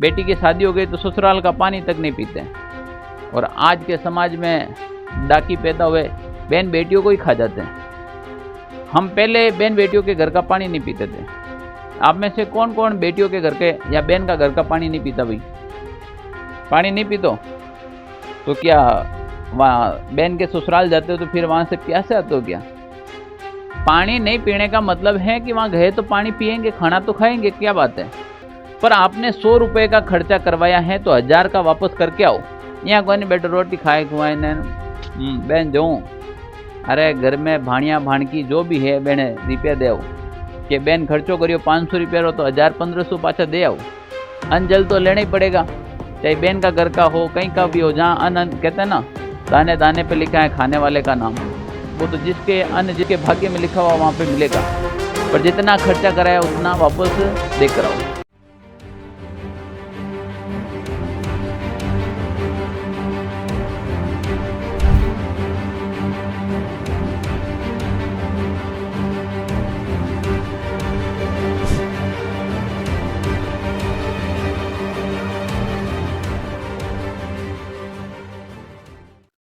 बेटी की शादी हो गई तो ससुराल का पानी तक नहीं पीते। और आज के समाज में डाकी पैदा हुए बहन बेटियों को ही खा जाते हैं। हम पहले बहन बेटियों के घर का पानी नहीं पीते थे। आप में से कौन कौन बेटियों के घर के या बहन का घर का पानी नहीं पीता भाई? पानी नहीं पीतो तो क्या वहाँ बहन के ससुराल जाते हो तो फिर वहाँ से प्यासे आते हो क्या? पानी नहीं पीने का मतलब है कि वहाँ गए तो पानी पिएंगे, खाना तो खाएंगे, क्या बात है। पर आपने 100 रुपये का खर्चा करवाया है तो 1000 का वापस करके आओ। यहाँ कोई नहीं बैठो रोटी खाए खुआए ने बहन जो अरे घर में भाणिया भाणकी जो भी है बहने रुपया दे आओ कि बहन खर्चो करियो 500 रुपया रो तो 1000-1500 पाछा दे आओ। अन्न जल तो लेना ही पड़ेगा, चाहे बहन का घर का हो कहीं का भी हो। जहाँ अन्न कहते हैं ना, दाने दाने पे लिखा है खाने वाले का नाम, वो तो जिसके अन्न जिसके भाग्य में लिखा हुआ वहाँ पे मिलेगा। पर जितना खर्चा कराया उतना वापस देकर आओ।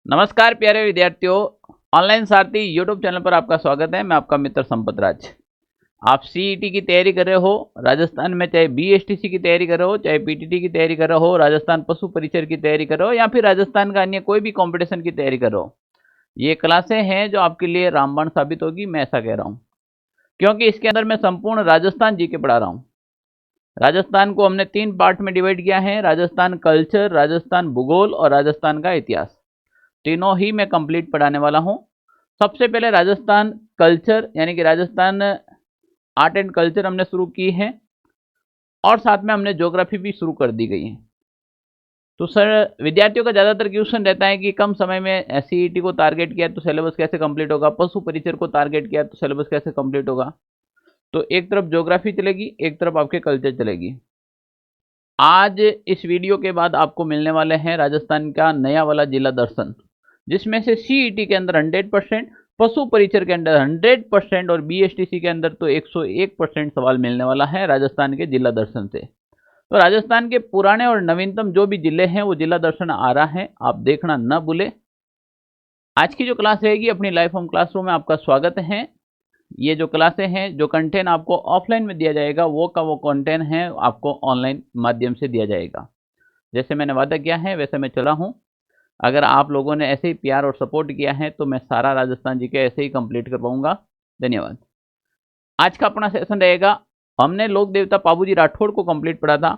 नमस्कार प्यारे विद्यार्थियों, ऑनलाइन सारथी यूट्यूब चैनल पर आपका स्वागत है। मैं आपका मित्र संपत राज। आप सीईटी की तैयारी कर रहे हो राजस्थान में, चाहे बीएसटीसी की तैयारी कर रहे हो, चाहे पीटीटी की तैयारी कर रहे हो, राजस्थान पशु परिचर की तैयारी कर रहे हो, या फिर राजस्थान का अन्य कोई भी कंपटीशन की तैयारी कर रहे हो, ये क्लासें हैं जो आपके लिए रामबाण साबित होगी। मैं ऐसा कह रहा हूँ क्योंकि इसके अंदर मैं संपूर्ण राजस्थान जी के पढ़ा रहा हूँ। राजस्थान को हमने 3 पार्ट में डिवाइड किया है, राजस्थान कल्चर, राजस्थान भूगोल और राजस्थान का इतिहास। तीनों ही मैं कंप्लीट पढ़ाने वाला हूं। सबसे पहले राजस्थान कल्चर यानी कि राजस्थान आर्ट एंड कल्चर हमने शुरू की है और साथ में हमने ज्योग्राफी भी शुरू कर दी गई है। तो सर विद्यार्थियों का ज़्यादातर क्वेश्चन रहता है कि कम समय में सीईटी को टारगेट किया तो सिलेबस कैसे कंप्लीट होगा, पशु परिचर को टारगेट किया तो सिलेबस कैसे कंप्लीट होगा। तो एक तरफ ज्योग्राफी चलेगी, एक तरफ आपके कल्चर चलेगी। आज इस वीडियो के बाद आपको मिलने वाले हैं राजस्थान का नया वाला जिला दर्शन, जिसमें से सीईटी के अंदर 100%, पशु परिचर के अंदर 100% और बीएसटीसी के अंदर तो 101% सवाल मिलने वाला है राजस्थान के जिला दर्शन से। तो राजस्थान के पुराने और नवीनतम जो भी जिले हैं वो जिला दर्शन आ रहा है, आप देखना न भूले। आज की जो क्लास रहेगी अपनी लाइफ होम क्लासरूम में आपका स्वागत है। ये जो क्लासें हैं, जो कंटेंट आपको ऑफलाइन में दिया जाएगा वो का वो कंटेंट है आपको ऑनलाइन माध्यम से दिया जाएगा। जैसे मैंने वादा किया है वैसे मैं चला हूँ। अगर आप लोगों ने ऐसे ही प्यार और सपोर्ट किया है तो मैं सारा राजस्थान जी के ऐसे ही कंप्लीट कर पाऊंगा। धन्यवाद। आज का अपना सेशन रहेगा, हमने लोक देवता पाबूजी राठौड़ को कंप्लीट पढ़ा था।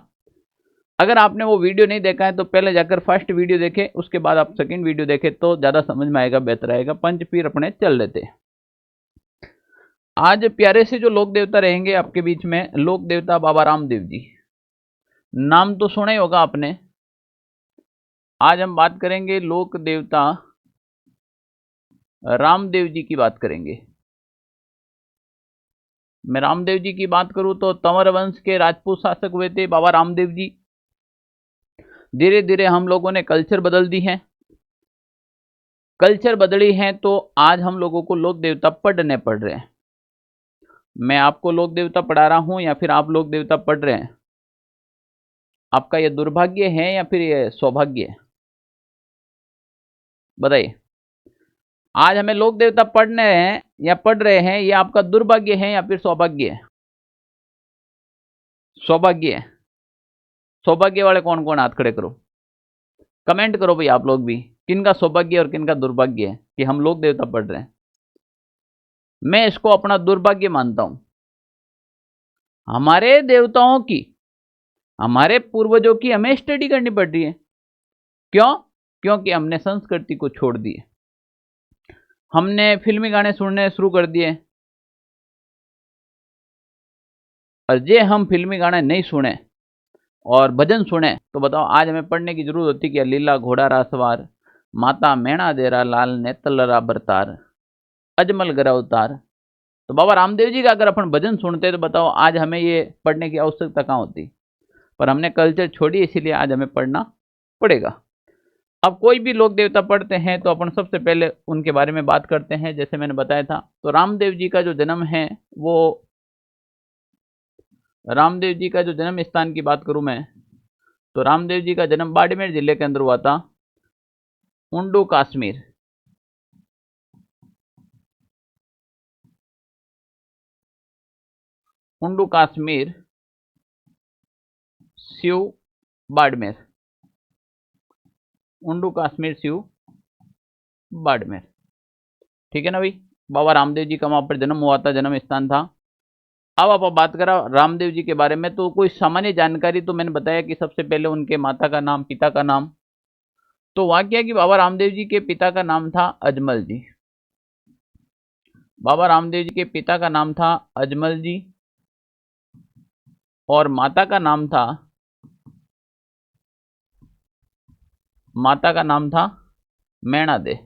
अगर आपने वो वीडियो नहीं देखा है तो पहले जाकर फर्स्ट वीडियो देखें, उसके बाद आप सेकंड वीडियो देखें तो ज़्यादा समझ में आएगा, बेहतर आएगा। पंच पीर अपने चल लेते। आज प्यारे से जो लोक देवता रहेंगे आपके बीच में, लोक देवता बाबा रामदेव जी। नाम तो सुना ही होगा आपने। आज हम बात करेंगे लोक देवता रामदेव जी की बात करेंगे। मैं रामदेव जी की बात करूं तो तंवर वंश के राजपूत शासक हुए थे बाबा रामदेव जी। धीरे धीरे हम लोगों ने कल्चर बदल दी है, कल्चर बदली है तो आज हम लोगों को लोक देवता पढ़ने पड़ रहे हैं। मैं आपको लोक देवता पढ़ा रहा हूं या फिर आप लोक देवता पढ़ रहे हैं, आपका यह दुर्भाग्य है या फिर यह सौभाग्य है? बताइए। आज हमें लोक देवता पढ़ने हैं या पढ़ रहे हैं, ये आपका दुर्भाग्य है या फिर सौभाग्य है? सौभाग्य है। सौभाग्य वाले कौन कौन हाथ खड़े करो, कमेंट करो भाई आप लोग भी, किनका सौभाग्य और किनका दुर्भाग्य है कि हम लोक देवता पढ़ रहे हैं। मैं इसको अपना दुर्भाग्य मानता हूं। हमारे देवताओं की, हमारे पूर्वजों की हमें स्टडी करनी पड़ रही है। क्यों? क्योंकि हमने संस्कृति को छोड़ दी है। हमने फिल्मी गाने सुनने शुरू कर दिए, और जे हम फिल्मी गाने नहीं सुने और भजन सुने तो बताओ आज हमें पढ़ने की जरूरत होती कि लीला घोड़ा रासवार, माता मैणा देरा लाल नेतलरा बरतार, अजमल गर अवतार। तो बाबा रामदेव जी का अगर अपन भजन सुनते तो बताओ आज हमें ये पढ़ने की आवश्यकता कहाँ होती। पर हमने कल्चर छोड़ी, इसीलिए आज हमें पढ़ना पड़ेगा। अब कोई भी लोक देवता पढ़ते हैं तो अपन सबसे पहले उनके बारे में बात करते हैं। जैसे मैंने बताया था तो रामदेव जी का जो जन्म है वो, रामदेव जी का जो जन्म स्थान की बात करूं मैं तो रामदेव जी का जन्म बाड़मेर जिले के अंदर हुआ था, उंडू कश्मीर। उंडू कश्मीर, शिव, बाड़मेर। उंडू कश्मीर, शिव, बाड़मेर। ठीक है ना भाई। बाबा रामदेव जी का वहां पर जन्म हुआ था, जन्म स्थान था। अब आप बात करा रामदेव जी के बारे में, तो कोई सामान्य जानकारी तो मैंने बताया कि सबसे पहले उनके माता का नाम, पिता का नाम। तो वहां क्या कि बाबा रामदेव जी के पिता का नाम था अजमल जी। बाबा रामदेव जी के पिता का नाम था अजमल जी और माता का नाम था मैणा दे।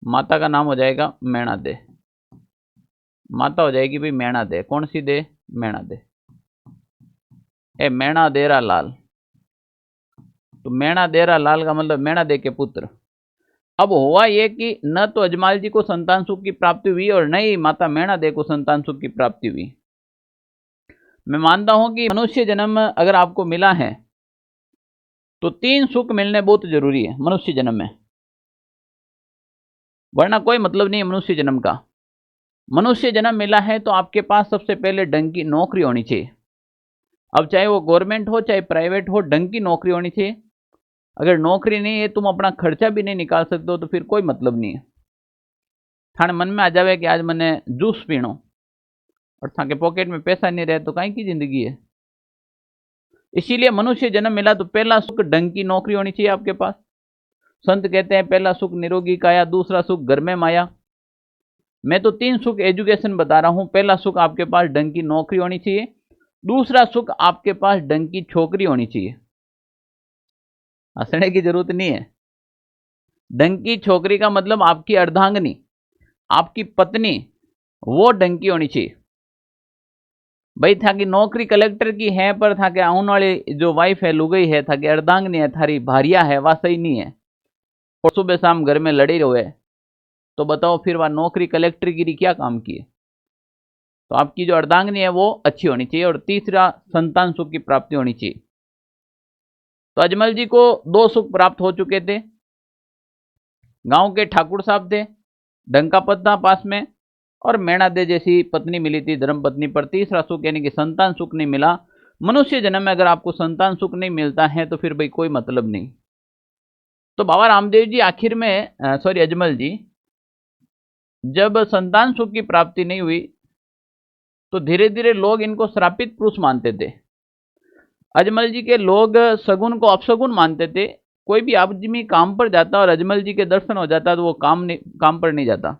माता का नाम हो जाएगा मैणा दे। माता हो जाएगी भाई मैणा दे। कौन सी दे? मैणा दे। ए मैणा देरा लाल। तो मैणा देरा लाल का मतलब मैणा दे के पुत्र। अब हुआ ये कि न तो अजमल जी को संतान सुख की प्राप्ति हुई और न ही माता मैणा दे को संतान सुख की प्राप्ति हुई। मैं मानता हूं कि मनुष्य जन्म अगर आपको मिला है तो 3 सुख मिलने बहुत जरूरी है मनुष्य जन्म में, वरना कोई मतलब नहीं है मनुष्य जन्म का। मनुष्य जन्म मिला है तो आपके पास सबसे पहले ढंग की नौकरी होनी चाहिए। अब चाहे वो गवर्नमेंट हो चाहे प्राइवेट हो, ढंग की नौकरी होनी चाहिए। अगर नौकरी नहीं है, तुम अपना खर्चा भी नहीं निकाल सकते हो, तो फिर कोई मतलब नहीं है। थाने मन में आ जावे कि आज मैंने जूस पीनो और थाके पॉकेट में पैसा नहीं रहे तो काई की जिंदगी है। इसीलिए मनुष्य जन्म मिला तो पहला सुख ढंग की नौकरी होनी चाहिए आपके पास। संत कहते हैं पहला सुख निरोगी काया, दूसरा सुख घर में माया। मैं तो 3 सुख एजुकेशन बता रहा हूं। पहला सुख आपके पास ढंग की नौकरी होनी चाहिए, दूसरा सुख आपके पास ढंग की छोकरी होनी चाहिए। हंसने की जरूरत नहीं है। ढंग की छोकरी का मतलब आपकी अर्धांगिनी, आपकी पत्नी, वो ढंग की होनी चाहिए। भाई था कि नौकरी कलेक्टर की है पर था कि आने वाली जो वाइफ है, लुगई है, था कि अर्धांगिनी है, थारी भारिया है, वह सही नहीं है और सुबह शाम घर में लड़ी रहे, तो बताओ फिर वह नौकरी कलेक्टर गिरी क्या काम की है। तो आपकी जो अर्धांगिनी है वो अच्छी होनी चाहिए। और तीसरा संतान सुख की प्राप्ति होनी चाहिए। तो अजमल जी को 2 सुख प्राप्त हो चुके थे। गांव के ठाकुर साहब थे, ढंग का पद था पास में, और मैणा दे जैसी पत्नी मिली थी, धर्म पत्नी। पर तीसरा सुख यानी कि संतान सुख नहीं मिला। मनुष्य जन्म में अगर आपको संतान सुख नहीं मिलता है तो फिर भाई कोई मतलब नहीं। तो बाबा रामदेव जी आखिर में अजमल जी जब संतान सुख की प्राप्ति नहीं हुई तो धीरे धीरे लोग इनको श्रापित पुरुष मानते थे। अजमल जी के लोग सगुन को अपसगुन मानते थे। कोई भी आदमी काम पर जाता और अजमल जी के दर्शन हो जाता तो वो काम पर नहीं जाता।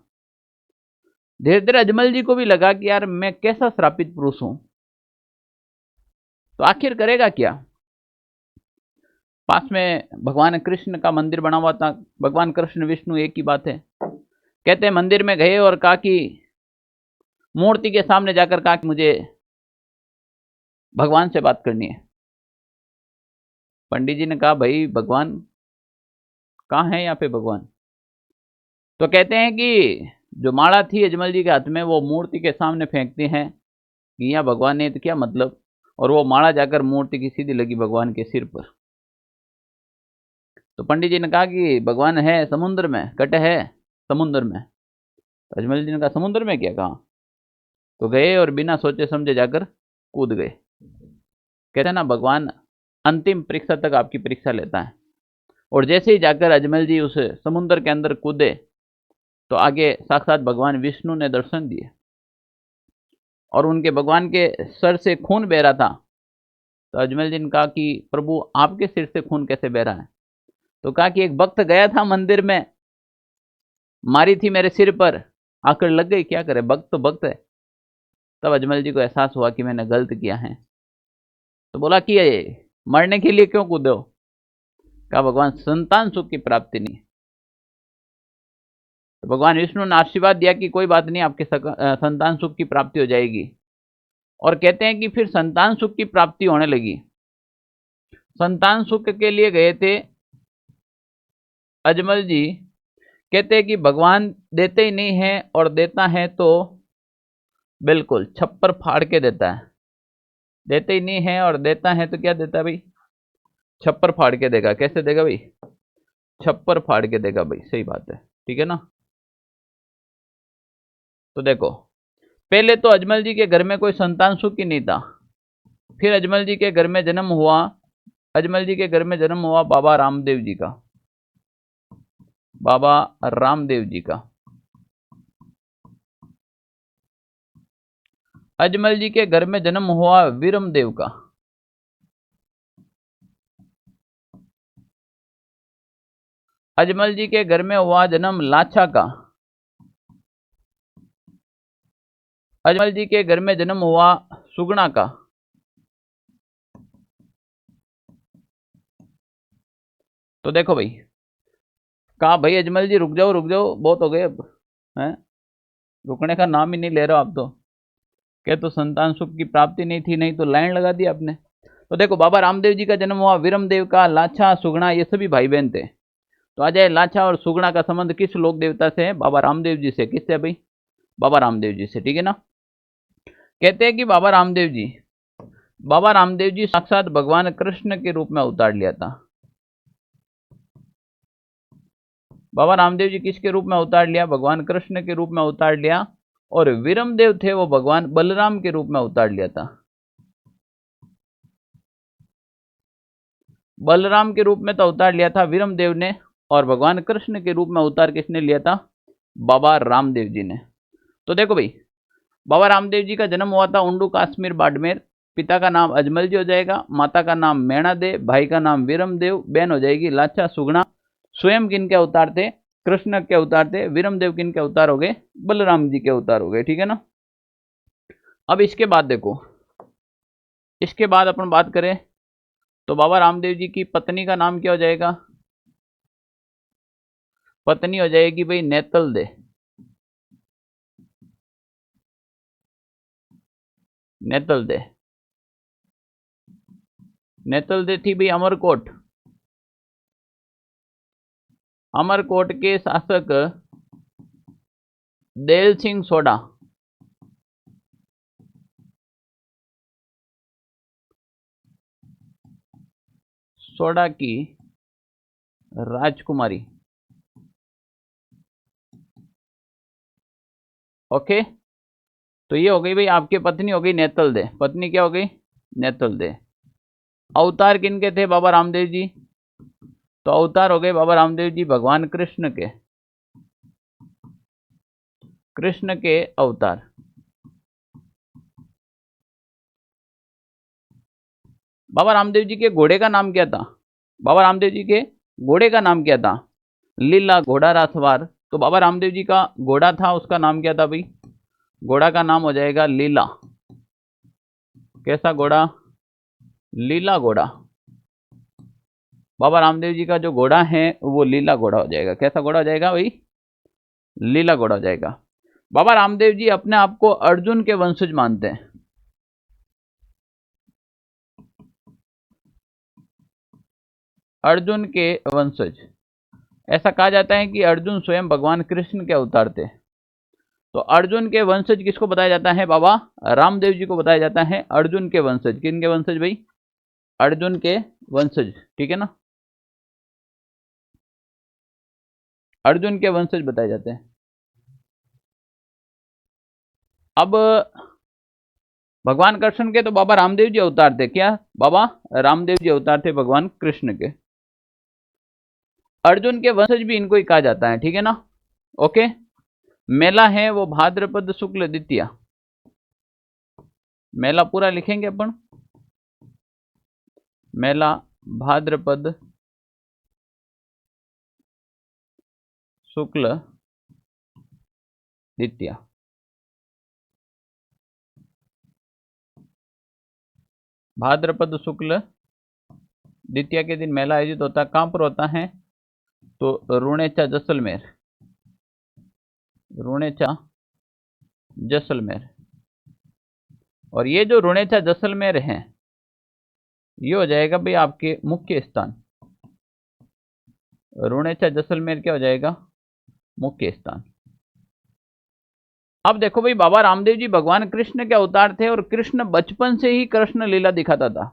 धीरे धीरे अजमल जी को भी लगा कि यार मैं कैसा श्रापित पुरुष हूं, तो आखिर करेगा क्या। पास में भगवान कृष्ण का मंदिर बना हुआ था। भगवान कृष्ण विष्णु एक ही बात है। कहते हैं मंदिर में गए और कहा कि मूर्ति के सामने जाकर कहा कि मुझे भगवान से बात करनी है। पंडित जी ने कहा भाई भगवान कहाँ है यहाँ पे भगवान। तो कहते हैं कि जो माला थी अजमल जी के हाथ में वो मूर्ति के सामने फेंकते हैं कि यहाँ भगवान नहीं तो क्या मतलब, और वो माला जाकर मूर्ति की सीधी लगी भगवान के सिर पर। तो पंडित जी ने कहा कि भगवान है समुद्र में, कट है समुद्र में। तो अजमल जी ने कहा समुद्र में क्या, कहा। तो गए और बिना सोचे समझे जाकर कूद गए। कहते हैं ना भगवान अंतिम परीक्षा तक आपकी परीक्षा लेता है। और जैसे ही जाकर अजमल जी उस समुद्र के अंदर कूदे तो आगे साक्षात भगवान विष्णु ने दर्शन दिए और उनके भगवान के सर से खून बह रहा था। तो अजमल जी ने कहा कि प्रभु आपके सिर से खून कैसे बह रहा है। तो कहा कि एक भक्त गया था मंदिर में, मारी थी मेरे सिर पर, आकर लग गई, क्या करे, भक्त तो भक्त है। तब अजमल जी को एहसास हुआ कि मैंने गलत किया है। तो बोला कि मरने के लिए क्यों कूदे हो। कहा भगवान संतान सुख की प्राप्ति नहीं। तो भगवान विष्णु ने आशीर्वाद दिया कि कोई बात नहीं, आपके संतान सुख की प्राप्ति हो जाएगी। और कहते हैं कि फिर संतान सुख की प्राप्ति होने लगी। संतान सुख के लिए गए थे अजमल जी। कहते हैं कि भगवान देते ही नहीं है और देता है तो बिल्कुल छप्पर फाड़ के देता है। देते ही नहीं है और देता है तो क्या देता है भाई, छप्पर फाड़ के देगा। कैसे देगा भाई? छप्पर फाड़ के देगा भाई, सही बात है, ठीक है ना। तो देखो, पहले तो अजमल जी के घर में कोई संतान सुख ही नहीं था। फिर अजमल जी के घर में जन्म हुआ, अजमल जी के घर में जन्म हुआ बाबा रामदेव जी का, बाबा रामदेव जी का। अजमल जी के घर में जन्म हुआ वीरमदेव का। अजमल जी के घर में हुआ जन्म लाछा का। अजमल जी के घर में जन्म हुआ सुगना का। तो देखो भाई, कहा भाई अजमल जी रुक जाओ रुक जाओ, बहुत हो गए अब, हैं? रुकने का नाम ही नहीं ले रहे हो आप तो। क्या तो संतान सुख की प्राप्ति नहीं थी, नहीं तो लाइन लगा दी आपने। तो देखो, बाबा रामदेव जी का जन्म हुआ वीरमदेव का, लाछा सुगना ये सभी भाई बहन थे। तो आ जाए, लाछा और सुगना का संबंध किस लोक देवता से है? बाबा रामदेव जी से। किससे भाई? बाबा रामदेव जी से, ठीक है ना। कहते हैं कि बाबा रामदेव जी साक्षात भगवान कृष्ण के रूप में अवतार लिया था। बाबा रामदेव जी किसके रूप में अवतार लिया? भगवान कृष्ण के रूप में अवतार लिया। और वीरमदेव थे वो भगवान बलराम के रूप में अवतार लिया था। बलराम के रूप में तो अवतार लिया था वीरमदेव ने, और भगवान कृष्ण के रूप में अवतार किसने लिया था? बाबा रामदेव जी ने। तो देखो भाई, बाबा रामदेव जी का जन्म हुआ था उंडू काश्मीर बाड़मेर। पिता का नाम अजमल जी हो जाएगा, माता का नाम मैणा दे, भाई का नाम वीरमदेव, बहन हो जाएगी लाछा सुगना। स्वयं किन के अवतार थे? कृष्ण के अवतार थे। वीरमदेव किन के अवतार हो गए? बलराम जी के अवतार हो गए, ठीक है ना। अब इसके बाद देखो, इसके बाद अपन बात करें तो बाबा रामदेव जी की पत्नी का नाम क्या हो जाएगा? पत्नी हो जाएगी भाई नेतल दे। नेतल दे, नेतल दे थी भाई अमरकोट। अमरकोट के शासक देल सिंह सोडा। सोडा की राजकुमारी। ओके, तो ये हो गई भाई आपकी पत्नी हो गई नेतल दे। पत्नी क्या हो गई? नेतल दे। अवतार किनके थे बाबा रामदेव जी? तो अवतार हो गए बाबा रामदेव जी भगवान कृष्ण के। कृष्ण के अवतार। बाबा रामदेव जी के घोड़े का नाम क्या था? बाबा रामदेव जी के घोड़े का नाम क्या था? लीला घोड़ा रासवार। तो बाबा रामदेव जी का घोड़ा था, उसका नाम क्या था भाई? घोड़ा का नाम हो जाएगा लीला। कैसा घोड़ा? लीला घोड़ा। बाबा रामदेव जी का जो घोड़ा है वो लीला घोड़ा हो जाएगा। कैसा घोड़ा हो जाएगा भाई? लीला घोड़ा हो जाएगा। बाबा रामदेव जी अपने आप को अर्जुन के वंशज मानते हैं। अर्जुन के वंशज। ऐसा कहा जाता है कि अर्जुन स्वयं भगवान कृष्ण के अवतार थे। तो अर्जुन के वंशज किसको बताया जाता है? बाबा रामदेव जी को बताया जाता है अर्जुन के वंशज। किन के वंशज भाई? अर्जुन के वंशज, ठीक है ना। अर्जुन के वंशज बताए जाते हैं। अब भगवान कृष्ण के तो बाबा रामदेव जी अवतार थे। क्या? बाबा रामदेव जी अवतार थे भगवान कृष्ण के। अर्जुन के वंशज भी इनको ही कहा जाता है, ठीक है ना। ओके, मेला है वो भाद्रपद शुक्ल द्वितीया। मेला पूरा लिखेंगे अपन। मेला भाद्रपद शुक्ल द्वितीया। भाद्रपद शुक्ल द्वितीया के दिन मेला आयोजित होता है। कहां पर होता है? तो रुणेचा जैसलमेर। रुणेचा जैसलमेर। और ये जो रुणेचा जैसलमेर है ये हो जाएगा भाई आपके मुख्य स्थान। रुणेचा जैसलमेर क्या हो जाएगा? मुख्य स्थान। अब देखो भाई, बाबा रामदेव जी भगवान कृष्ण के अवतार थे और कृष्ण बचपन से ही कृष्ण लीला दिखाता था।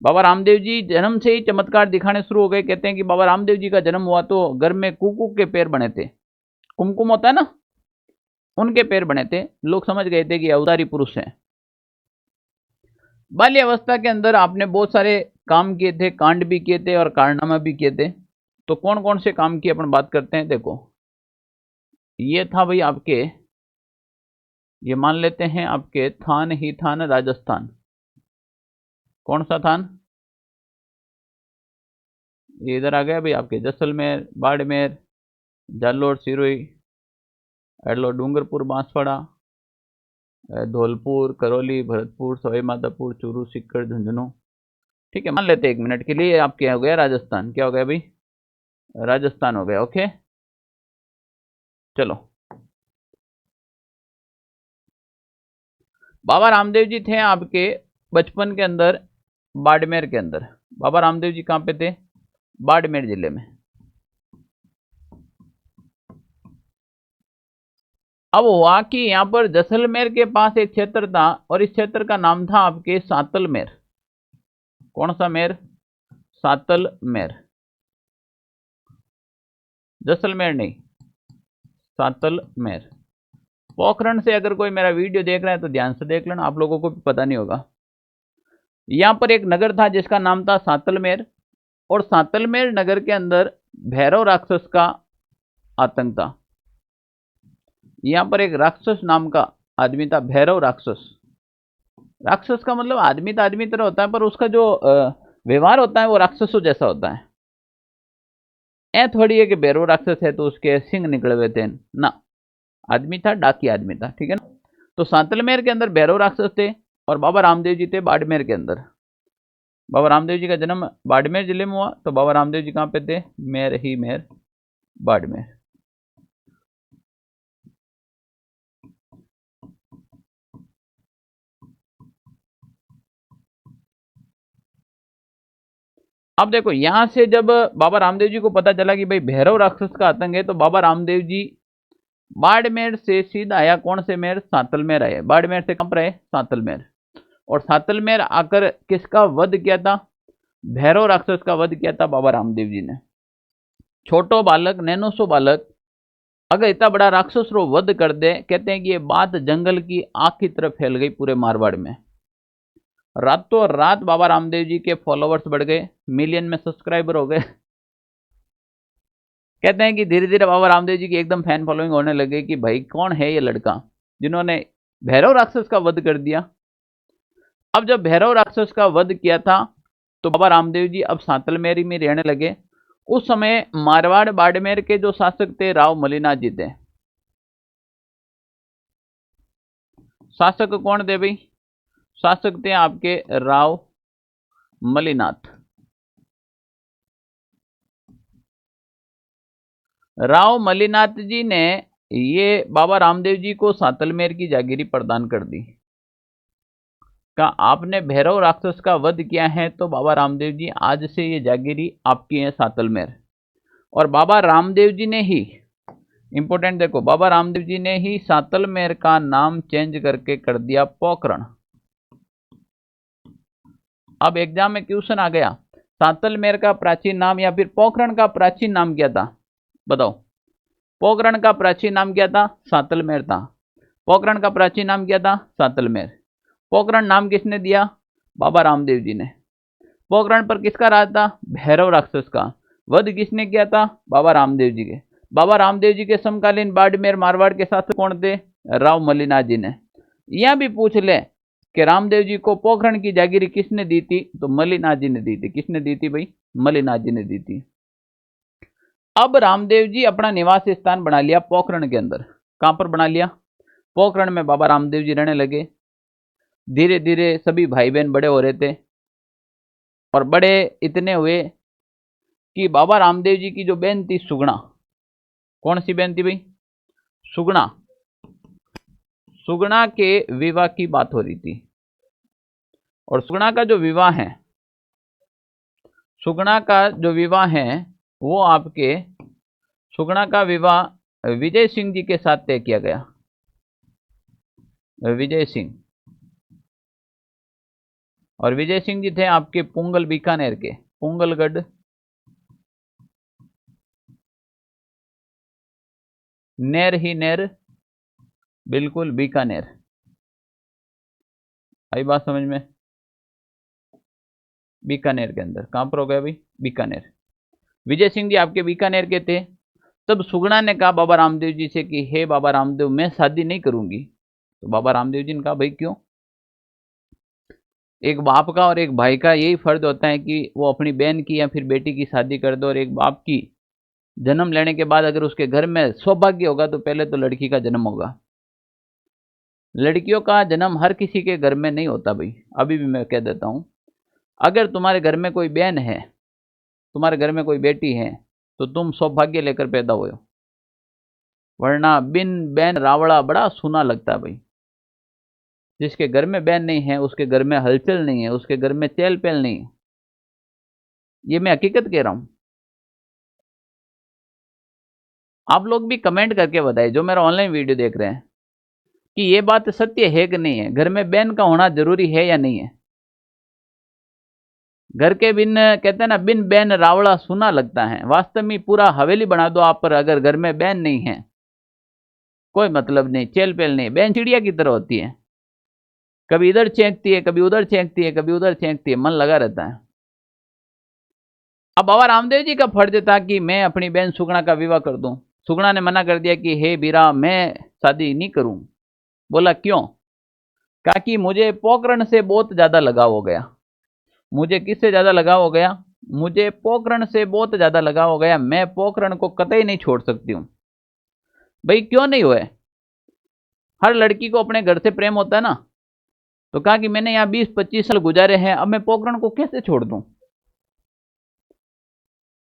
बाबा रामदेव जी जन्म से ही चमत्कार दिखाने शुरू हो गए। कहते हैं कि बाबा रामदेव जी का जन्म हुआ तो घर में कुकू के पैर बने थे, कुमकुम होता है ना, उनके पैर बने थे। लोग समझ गए थे कि अवतारी पुरुष हैं। बाल्यावस्था के अंदर आपने बहुत सारे काम किए थे, कांड भी किए थे और कारनामा भी किए थे। तो कौन कौन से काम की अपन बात करते हैं। देखो, ये था भाई आपके, ये मान लेते हैं आपके थान ही थान राजस्थान। कौन सा थान, ये इधर आ गया भाई आपके जैसलमेर, बाड़मेर, जालोर, सिरोही, एडलो, डूंगरपुर, बांसवाड़ा, धौलपुर, करौली, भरतपुर, सवाई माधोपुर, चूरू, सीकर, झुंझुनू। ठीक है, मान लेते हैं 1 मिनट के लिए आपके हो गया राजस्थान। क्या हो गया भाई, राजस्थान हो गया। ओके, चलो। बाबा रामदेव जी थे आपके बचपन के अंदर बाड़मेर के अंदर। बाबा रामदेव जी कहाँ पे थे, बाड़मेर जिले में। अब हुआ कि यहाँ पर जैसलमेर के पास एक क्षेत्र था और इस क्षेत्र का नाम था आपके सातलमेर। कौन सा मेर, सातलमेर, जैसलमेर नहीं, सातलमेर। पोखरण से अगर कोई मेरा वीडियो देख रहा है तो ध्यान से देख लेना, आप लोगों को भी पता नहीं होगा। यहां पर एक नगर था जिसका नाम था सातलमेर, और सातलमेर नगर के अंदर भैरव राक्षस का आतंक था। यहां पर एक राक्षस नाम का आदमी था, भैरव राक्षस। राक्षस का मतलब आदमी तो आदमी तरह होता है, पर उसका जो व्यवहार होता है वो राक्षसों जैसा होता है। ऐ थोड़ी है कि भैरव राक्षस है तो उसके सिंह निकले हुए थे ना, आदमी था, डाकी आदमी था। ठीक है ना। तो सातलमेर के अंदर भैरव राक्षस थे और बाबा रामदेव जी थे बाड़मेर के अंदर। बाबा रामदेव जी का जन्म बाड़मेर जिले में हुआ, तो बाबा रामदेव जी कहाँ पे थे, मेर ही मेर, बाड़मेर। अब देखो, यहां से जब बाबा रामदेव जी को पता चला कि भाई भैरव राक्षस का आतंक है, तो बाबा रामदेव जी बाड़मेर से सीधा आया, कौन से मेर, सातलमेर आए। बाड़मेर से कहां पर आए, सातलमेर। और सातलमेर आकर किसका वध किया था, भैरव राक्षस का वध किया था बाबा रामदेव जी ने। छोटो बालक, नैनो सो बालक अगर इतना बड़ा राक्षस रो वध कर दे, कहते हैं कि ये बात जंगल की आग की तरफ फैल गई पूरे मारवाड़ में। रातों रात बाबा रामदेव जी के फॉलोवर्स बढ़ गए, मिलियन में सब्सक्राइबर हो गए। कहते हैं कि धीरे धीरे बाबा रामदेव जी की एकदम फैन फॉलोइंग होने लगे कि भाई कौन है ये लड़का जिन्होंने भैरव राक्षस का वध कर दिया। अब जब भैरव राक्षस का वध किया था तो बाबा रामदेव जी अब सातलमेर में रहने लगे। उस समय मारवाड़ बाड़मेर के जो शासक थे राव मलिनाथ जी थे। शासक कौन थे भाई, शासक थे आपके राव मलिनाथ। राव मलिनाथ जी ने ये बाबा रामदेव जी को सातलमेर की जागीरी प्रदान कर दी। का आपने भैरव राक्षस का वध किया है तो बाबा रामदेव जी आज से ये जागीरी आपकी है सातलमेर। और बाबा रामदेव जी ने ही, इंपॉर्टेंट देखो, बाबा रामदेव जी ने ही सातलमेर का नाम चेंज करके कर दिया पोखरण। अब एग्जाम में क्वेश्चन आ गया, सातलमेर का प्राचीन नाम या फिर पोखरण का प्राचीन नाम क्या था, बताओ। पोखरण का प्राचीन नाम क्या था, सातलमेर था। पोखरण का प्राचीन नाम क्या था, सातलमेर। पोखरण नाम किसने दिया, बाबा रामदेव जी ने। पोखरण पर किसका राज था, भैरव राक्षस का। वध किसने किया था, बाबा रामदेव जी के। बाबा रामदेव जी के समकालीन बाड़मेर मारवाड़ के शासक कौन थे, राव मलिनाथ जी ने। यह भी पूछ ले कि रामदेव जी को पोखरण की जागीरी किसने दी थी, तो मलिनाथ जी ने दी थी। किसने दी थी भाई, मलिनाथ जी ने दी थी। अब रामदेव जी अपना निवास स्थान बना लिया पोखरण के अंदर। कहां पर बना लिया, पोखरण में बाबा रामदेव जी रहने लगे। धीरे धीरे सभी भाई बहन बड़े हो रहे थे और बड़े इतने हुए कि बाबा रामदेव जी की जो बहन थी सुगना, कौन सी बहन थी भाई, सुगना, सुगना के विवाह की बात हो रही थी। और सुगना का जो विवाह है, सुगना का जो विवाह है वो आपके, सुगना का विवाह विजय सिंह जी के साथ तय किया गया। विजय सिंह, और विजय सिंह जी थे आपके पुंगल बीकानेर के, पुंगलगढ़ नेर ही नेर, बिल्कुल बीकानेर। आई बात समझ में? बीकानेर के अंदर कहां पर हो गया भाई? बीकानेर। विजय सिंह जी आपके बीकानेर के थे। तब सुगुणा ने कहा बाबा रामदेव जी से कि हे बाबा रामदेव, मैं शादी नहीं करूंगी। तो बाबा रामदेव जी ने कहा भाई क्यों? एक बाप का और एक भाई का यही फर्ज होता है कि वो अपनी बहन की या फिर बेटी की शादी कर दो। और एक बाप की जन्म लेने के बाद अगर उसके घर में सौभाग्य होगा तो पहले तो लड़की का जन्म होगा। लड़कियों का जन्म हर किसी के घर में नहीं होता भाई। अभी भी मैं कह देता हूं, अगर तुम्हारे घर में कोई बहन है, तुम्हारे घर में कोई बेटी है, तो तुम सौभाग्य लेकर पैदा हुए हो। वरना बिन बहन रावड़ा बड़ा सूना लगता है भाई। जिसके घर में बहन नहीं है, उसके घर में हलचल नहीं है, उसके घर में चहल पहल नहीं है। ये मैं हकीकत कह रहा हूं। आप लोग भी कमेंट करके बताइए जो मेरा ऑनलाइन वीडियो देख रहे हैं कि ये बात सत्य है कि नहीं है। घर में बहन का होना जरूरी है या नहीं है? घर के बिन, कहते हैं ना, बिन बहन रावड़ा सूना लगता है। वास्तव में पूरा हवेली बना दो आप, पर अगर घर में बहन नहीं है, कोई मतलब नहीं, चहल पहल नहीं। बहन चिड़िया की तरह होती है, कभी इधर चेंकती है, कभी उधर चेंकती है, कभी उधर चेंकती है, मन लगा रहता है। अब बाबा रामदेव जी का फर्ज था कि मैं अपनी बहन सुगुणा का विवाह कर दूं। सुगुणा ने मना कर दिया कि हे बीरा, मैं शादी नहीं करूं। बोला क्यों? कहा कि मुझे पोकरण से बहुत ज्यादा लगाव हो गया। मुझे किससे ज्यादा लगाव हो गया? मुझे पोकरण से बहुत ज्यादा लगाव हो गया। मैं पोकरण को कतई नहीं छोड़ सकती हूं। भाई क्यों नहीं हुए? हर लड़की को अपने घर से प्रेम होता है ना। तो कहा कि मैंने यहाँ 20-25 साल गुजारे हैं, अब मैं पोकरण को कैसे छोड़ दूं?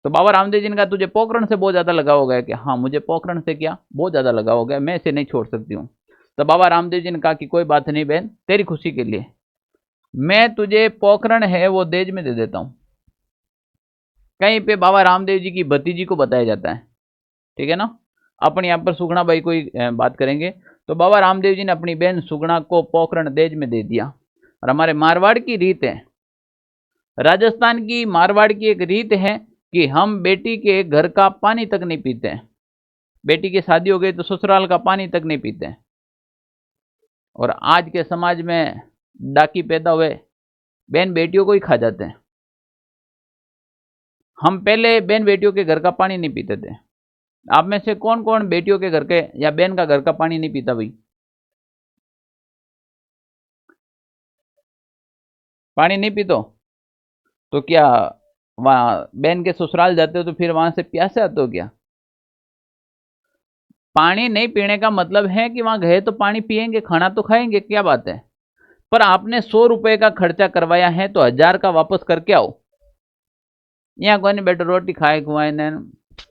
तो बाबा रामदेव जी ने कहा तुझे पोकरण से बहुत ज्यादा लगाव हो गया? कि हाँ, मुझे पोकरण से क्या बहुत ज्यादा लगाव हो गया, मैं इसे नहीं छोड़ सकती हूँ। तो बाबा रामदेव जी ने कहा कि कोई बात नहीं बहन, तेरी खुशी के लिए मैं तुझे पोकरण है वो देज में दे देता हूं। कहीं पे बाबा रामदेव जी की भतीजी को बताया जाता है, ठीक है ना। अपन यहाँ पर सुगुणा बाई को ही बात करेंगे। तो बाबा रामदेव जी ने अपनी बहन सुगुणा को पोकरण देज में दे दिया। और हमारे मारवाड़ की रीत है, राजस्थान की मारवाड़ की एक रीत है कि हम बेटी के घर का पानी तक नहीं पीते हैं। बेटी की शादी हो गई तो ससुराल का पानी तक नहीं पीते हैं। और आज के समाज में डाकी पैदा हुए, बहन बेटियों को ही खा जाते हैं। हम पहले बहन बेटियों के घर का पानी नहीं पीते थे। आप में से कौन कौन बेटियों के घर के या बहन का घर का पानी नहीं पीता भाई? पानी नहीं पीतो तो क्या वहां बहन के ससुराल जाते हो तो फिर वहां से प्यासे आते हो क्या? पानी नहीं पीने का मतलब है कि वहां गए तो पानी पिएंगे, खाना तो खाएंगे, क्या बात है। पर आपने 100 रुपए का खर्चा करवाया है तो 1000 का वापस करके आओ। यहाँ कोई नहीं बैठो रोटी खाए खुआए ने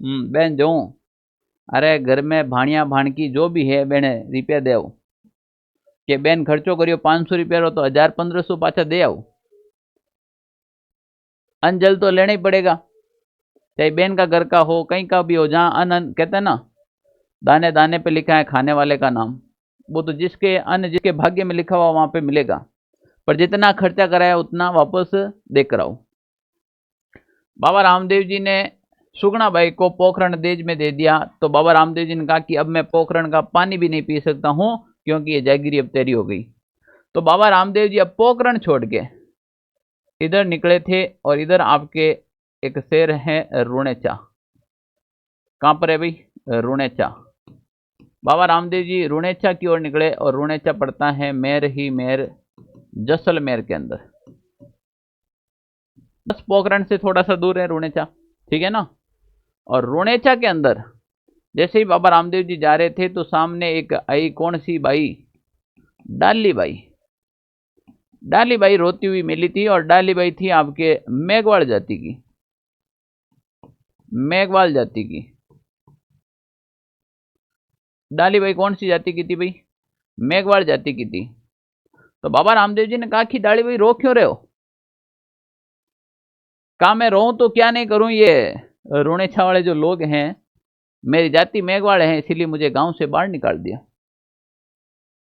बहन जो, अरे घर में भाणिया भाणकी जो भी है बहने रुपया दे आओ। कि बहन खर्चो करियो 500 रुपया रो तो 1000-1500 पाछा दे आओ। अनजल तो लेना ही पड़ेगा, चाहे बहन का घर का हो, कहीं का भी हो, जहाँ अन कहते हैं ना, दाने दाने पे लिखा है खाने वाले का नाम। वो तो जिसके अन्न जिसके भाग्य में लिखा हुआ वहां पे मिलेगा। पर जितना खर्चा कराया उतना वापस देकर आओ। बाबा रामदेव जी ने सुगुणा बाई को पोखरण देज में दे दिया। तो बाबा रामदेव जी ने कहा कि अब मैं पोखरण का पानी भी नहीं पी सकता हूं क्योंकि ये जागीरी अब तेरी हो गई। तो बाबा रामदेव जी अब पोखरण छोड़ के इधर निकले थे। और इधर आपके एक शहर है रुणेचा। कहां पर है भाई? रुणेचा। बाबा रामदेव जी रुणेचा की ओर निकले और रुणेचा पड़ता है मेर ही मेर, जैसलमेर के अंदर। बस पोखरण से थोड़ा सा दूर है रुणेचा, ठीक है ना। और रुणेचा के अंदर जैसे ही बाबा रामदेव जी जा रहे थे तो सामने एक आई, कौन सी बाई? डाली बाई। डाली बाई रोती हुई मिली थी। और डाली बाई थी आपके मेघवाल जाति की, मेघवाल जाति की। डाली बाई कौन सी जाति की थी भाई? मेघवाल जाति की थी। तो बाबा रामदेव जी ने कहा कि डाली बाई रो क्यों रहे हो? कहा मैं रो तो क्या नहीं करूं, ये रुणेछा वाले जो लोग हैं मेरी जाति मेघवाड़ है, इसीलिए मुझे गांव से बाहर निकाल दिया।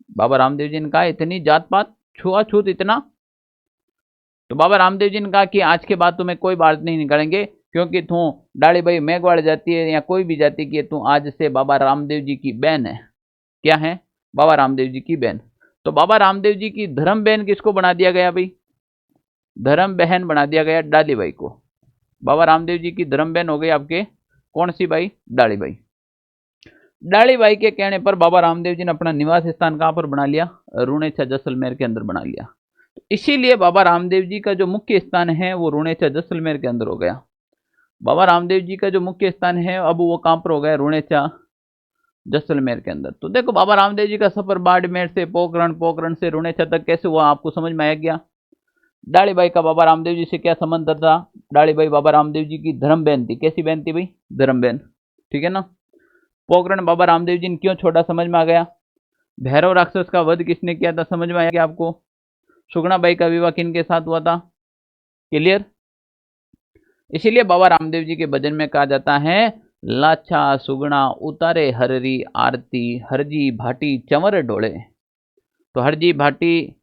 बाबा रामदेव जी ने कहा इतनी जात पात, छुआछूत इतना? तो बाबा रामदेव जी ने कहा कि आज के बाद तुम्हें कोई बात नहीं निकालेंगे, क्योंकि तू डाली भाई मेघवाड़ जाती है या कोई भी जाति की है, तू आज से बाबा रामदेव जी की बहन है। क्या है? बाबा रामदेव जी की बहन। तो बाबा रामदेव जी की धर्म बहन किसको बना दिया गया भाई? धर्म बहन बना दिया गया डाली भाई को। बाबा रामदेव जी की धर्म बहन हो गई आपके कौन सी भाई? डाली भाई। डाली भाई के कहने पर बाबा रामदेव जी ने अपना निवास स्थान कहां पर बना लिया? रुणेछा जैसलमेर के अंदर बना लिया। तो इसीलिए बाबा रामदेव जी का जो मुख्य स्थान है वो रुणेछा जैसलमेर के अंदर हो गया। बाबा रामदेव जी का जो मुख्य स्थान है अब वो कहां पर हो गया? रुणेछा जैसलमेर के अंदर। तो देखो बाबा रामदेव जी का सफर बाड़मेर से पोखरण, पोखरण से रुणेछा तक कैसे हुआ, आपको समझ में आ गया। डाली भाई का बाबा रामदेव जी से क्या संबंध था? डाली भाई बाबा रामदेव जी की धर्म बहन थी। कैसी बहन थी भाई? धर्म बहन। ठीक है ना। पोखरण बाबा रामदेव जी ने क्यों छोड़ा, समझ में आ गया। भैरव राक्षस का वध किसने किया था, समझ में आया क्या आपको। सुगुणा बाई का विवाह किन के साथ हुआ था? क्लियर। इसीलिए बाबा रामदेव जी के भजन में कहा जाता है, लाछा सुगुणा उतारे हररी आरती, हरजी भाटी चंवर डोले। तो हरजी भाटी,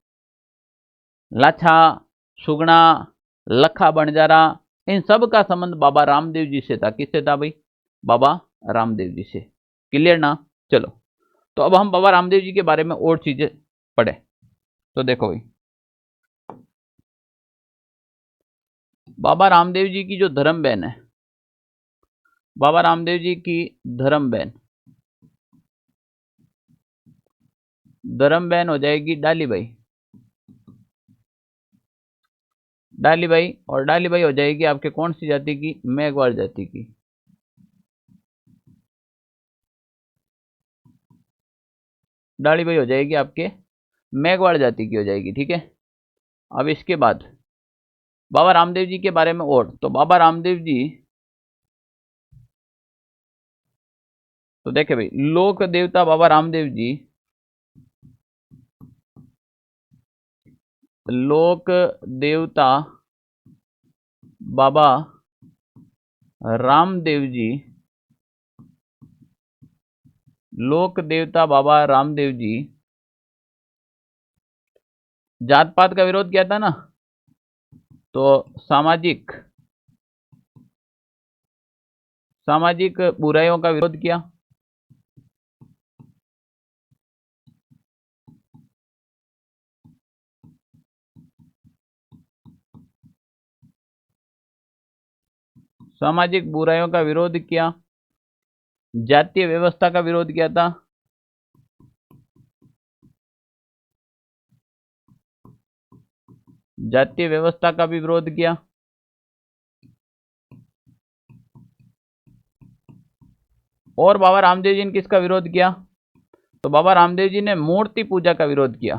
लाछा, सुगुणा, लखा बंजारा, इन सब का संबंध बाबा रामदेव जी से था। किससे था भाई? बाबा रामदेव जी से। क्लियर ना। चलो, तो अब हम बाबा रामदेव जी के बारे में और चीजें पढ़े। तो देखो भाई, बाबा रामदेव जी की जो धर्म बहन है, बाबा रामदेव जी की धर्म बहन, धर्म बहन हो जाएगी डाली भाई। डाली भाई, और डाली भाई हो जाएगी आपके कौन सी जाति की? मेघवाल जाति की। डाली भाई हो जाएगी आपके मेघवाड़ जाति की हो जाएगी। ठीक है। अब इसके बाद बाबा रामदेव जी के बारे में और, तो बाबा रामदेव जी, तो देखे भाई, लोक देवता बाबा रामदेव जी, लोक देवता बाबा रामदेव जी, लोक देवता बाबा रामदेव जी जात पात का विरोध किया था ना, तो सामाजिक बुराइयों का विरोध किया। सामाजिक बुराइयों का विरोध किया, जातीय व्यवस्था का विरोध किया था, जातीय व्यवस्था का भी विरोध किया। और बाबा रामदेव जी ने किसका विरोध किया? तो बाबा रामदेव जी ने मूर्ति पूजा का विरोध किया।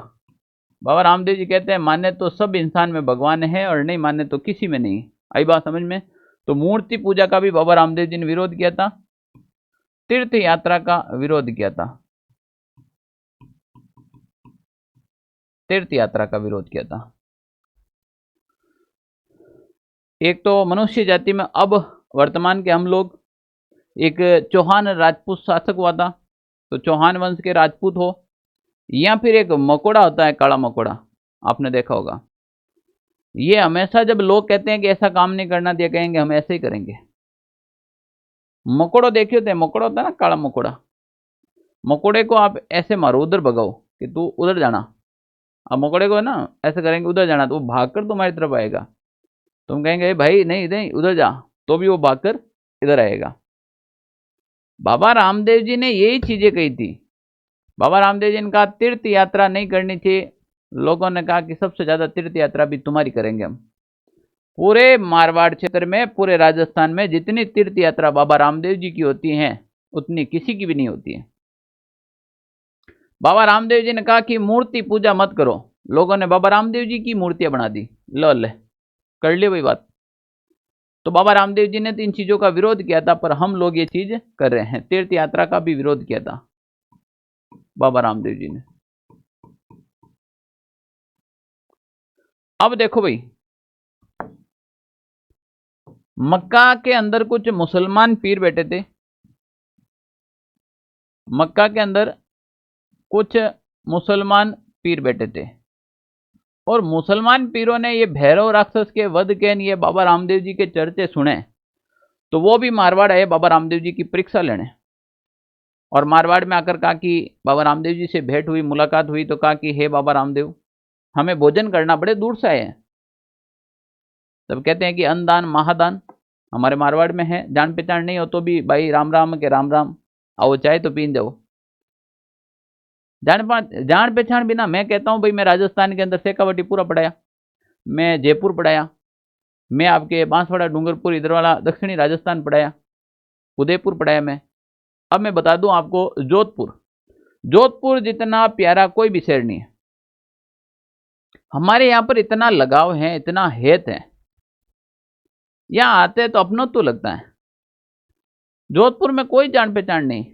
बाबा रामदेव जी कहते हैं, माने तो सब इंसान में भगवान है और नहीं माने तो किसी में नहीं। आई बात समझ में। तो मूर्ति पूजा का भी बाबा रामदेव जी ने विरोध किया था। तीर्थ यात्रा का विरोध किया था, तीर्थ यात्रा का विरोध किया था। एक तो मनुष्य जाति में अब वर्तमान के हम लोग, एक चौहान राजपूत शासक हुआ था, तो चौहान वंश के राजपूत हो, या फिर एक मकोड़ा होता है, काला मकोड़ा, आपने देखा होगा। ये हमेशा जब लोग कहते हैं कि ऐसा काम नहीं करना दिया, कहेंगे हम ऐसे ही करेंगे। मकोड़ो देखे होते हैं, मकोड़ा होता है ना, काला मकोड़ा। मकोड़े को आप ऐसे मारो, उधर भगाओ कि तू उधर जाना। अब मकोड़े को ना ऐसे करेंगे उधर जाना, तो वो भागकर तुम्हारी तरफ आएगा। तुम कहेंगे भाई नहीं नहीं उधर जा, तो भी वो भागकर इधर आएगा। बाबा रामदेव जी ने यही चीजें कही थी। बाबा रामदेव जी ने कहा तीर्थ यात्रा नहीं करनी चाहिए। लोगों ने कहा कि सबसे ज्यादा तीर्थ यात्रा भी तुम्हारी करेंगे हम। पूरे मारवाड़ क्षेत्र में, पूरे राजस्थान में जितनी तीर्थ यात्रा बाबा रामदेव जी की होती हैं उतनी किसी की भी नहीं होती है। बाबा रामदेव जी ने कहा कि मूर्ति पूजा मत करो। लोगों ने बाबा रामदेव जी की मूर्तियां बना दी। लो ले, कर ली वही बात। तो बाबा रामदेव जी ने तो इन चीजों का विरोध किया था, पर हम लोग ये चीज कर रहे हैं। तीर्थ यात्रा का भी विरोध किया था बाबा रामदेव जी ने। अब देखो भाई, मक्का के अंदर कुछ मुसलमान पीर बैठे थे। मक्का के अंदर कुछ मुसलमान पीर बैठे थे। और मुसलमान पीरों ने ये भैरव राक्षस के वध के ये बाबा रामदेव जी के चर्चे सुने, तो वो भी मारवाड़ आए बाबा रामदेव जी की परीक्षा लेने। और मारवाड़ में आकर कहा कि बाबा रामदेव जी से भेंट हुई, मुलाकात हुई, तो कहा कि हे बाबा रामदेव, हमें भोजन करना, बड़े दूर से आए हैं। तब कहते हैं कि अन्नदान महादान हमारे मारवाड़ में है, जान पहचान नहीं हो तो भी भाई राम राम के राम राम, आओ चाय तो पीन जाओ। जान पहचान बिना, मैं कहता हूं भाई मैं राजस्थान के अंदर शेखावटी पूरा पढ़ाया, मैं जयपुर पढ़ाया, मैं आपके बांसवाड़ा डूंगरपुर इधर वाला दक्षिणी राजस्थान पढ़ाया, उदयपुर पढ़ाया मैं। अब मैं बता दूं आपको, जोधपुर जितना प्यारा कोई भी शहर नहीं है। हमारे यहाँ पर इतना लगाव है, इतना हेत है, यहाँ आते हैं तो अपनों तो लगता है। जोधपुर में कोई जान पहचान नहीं,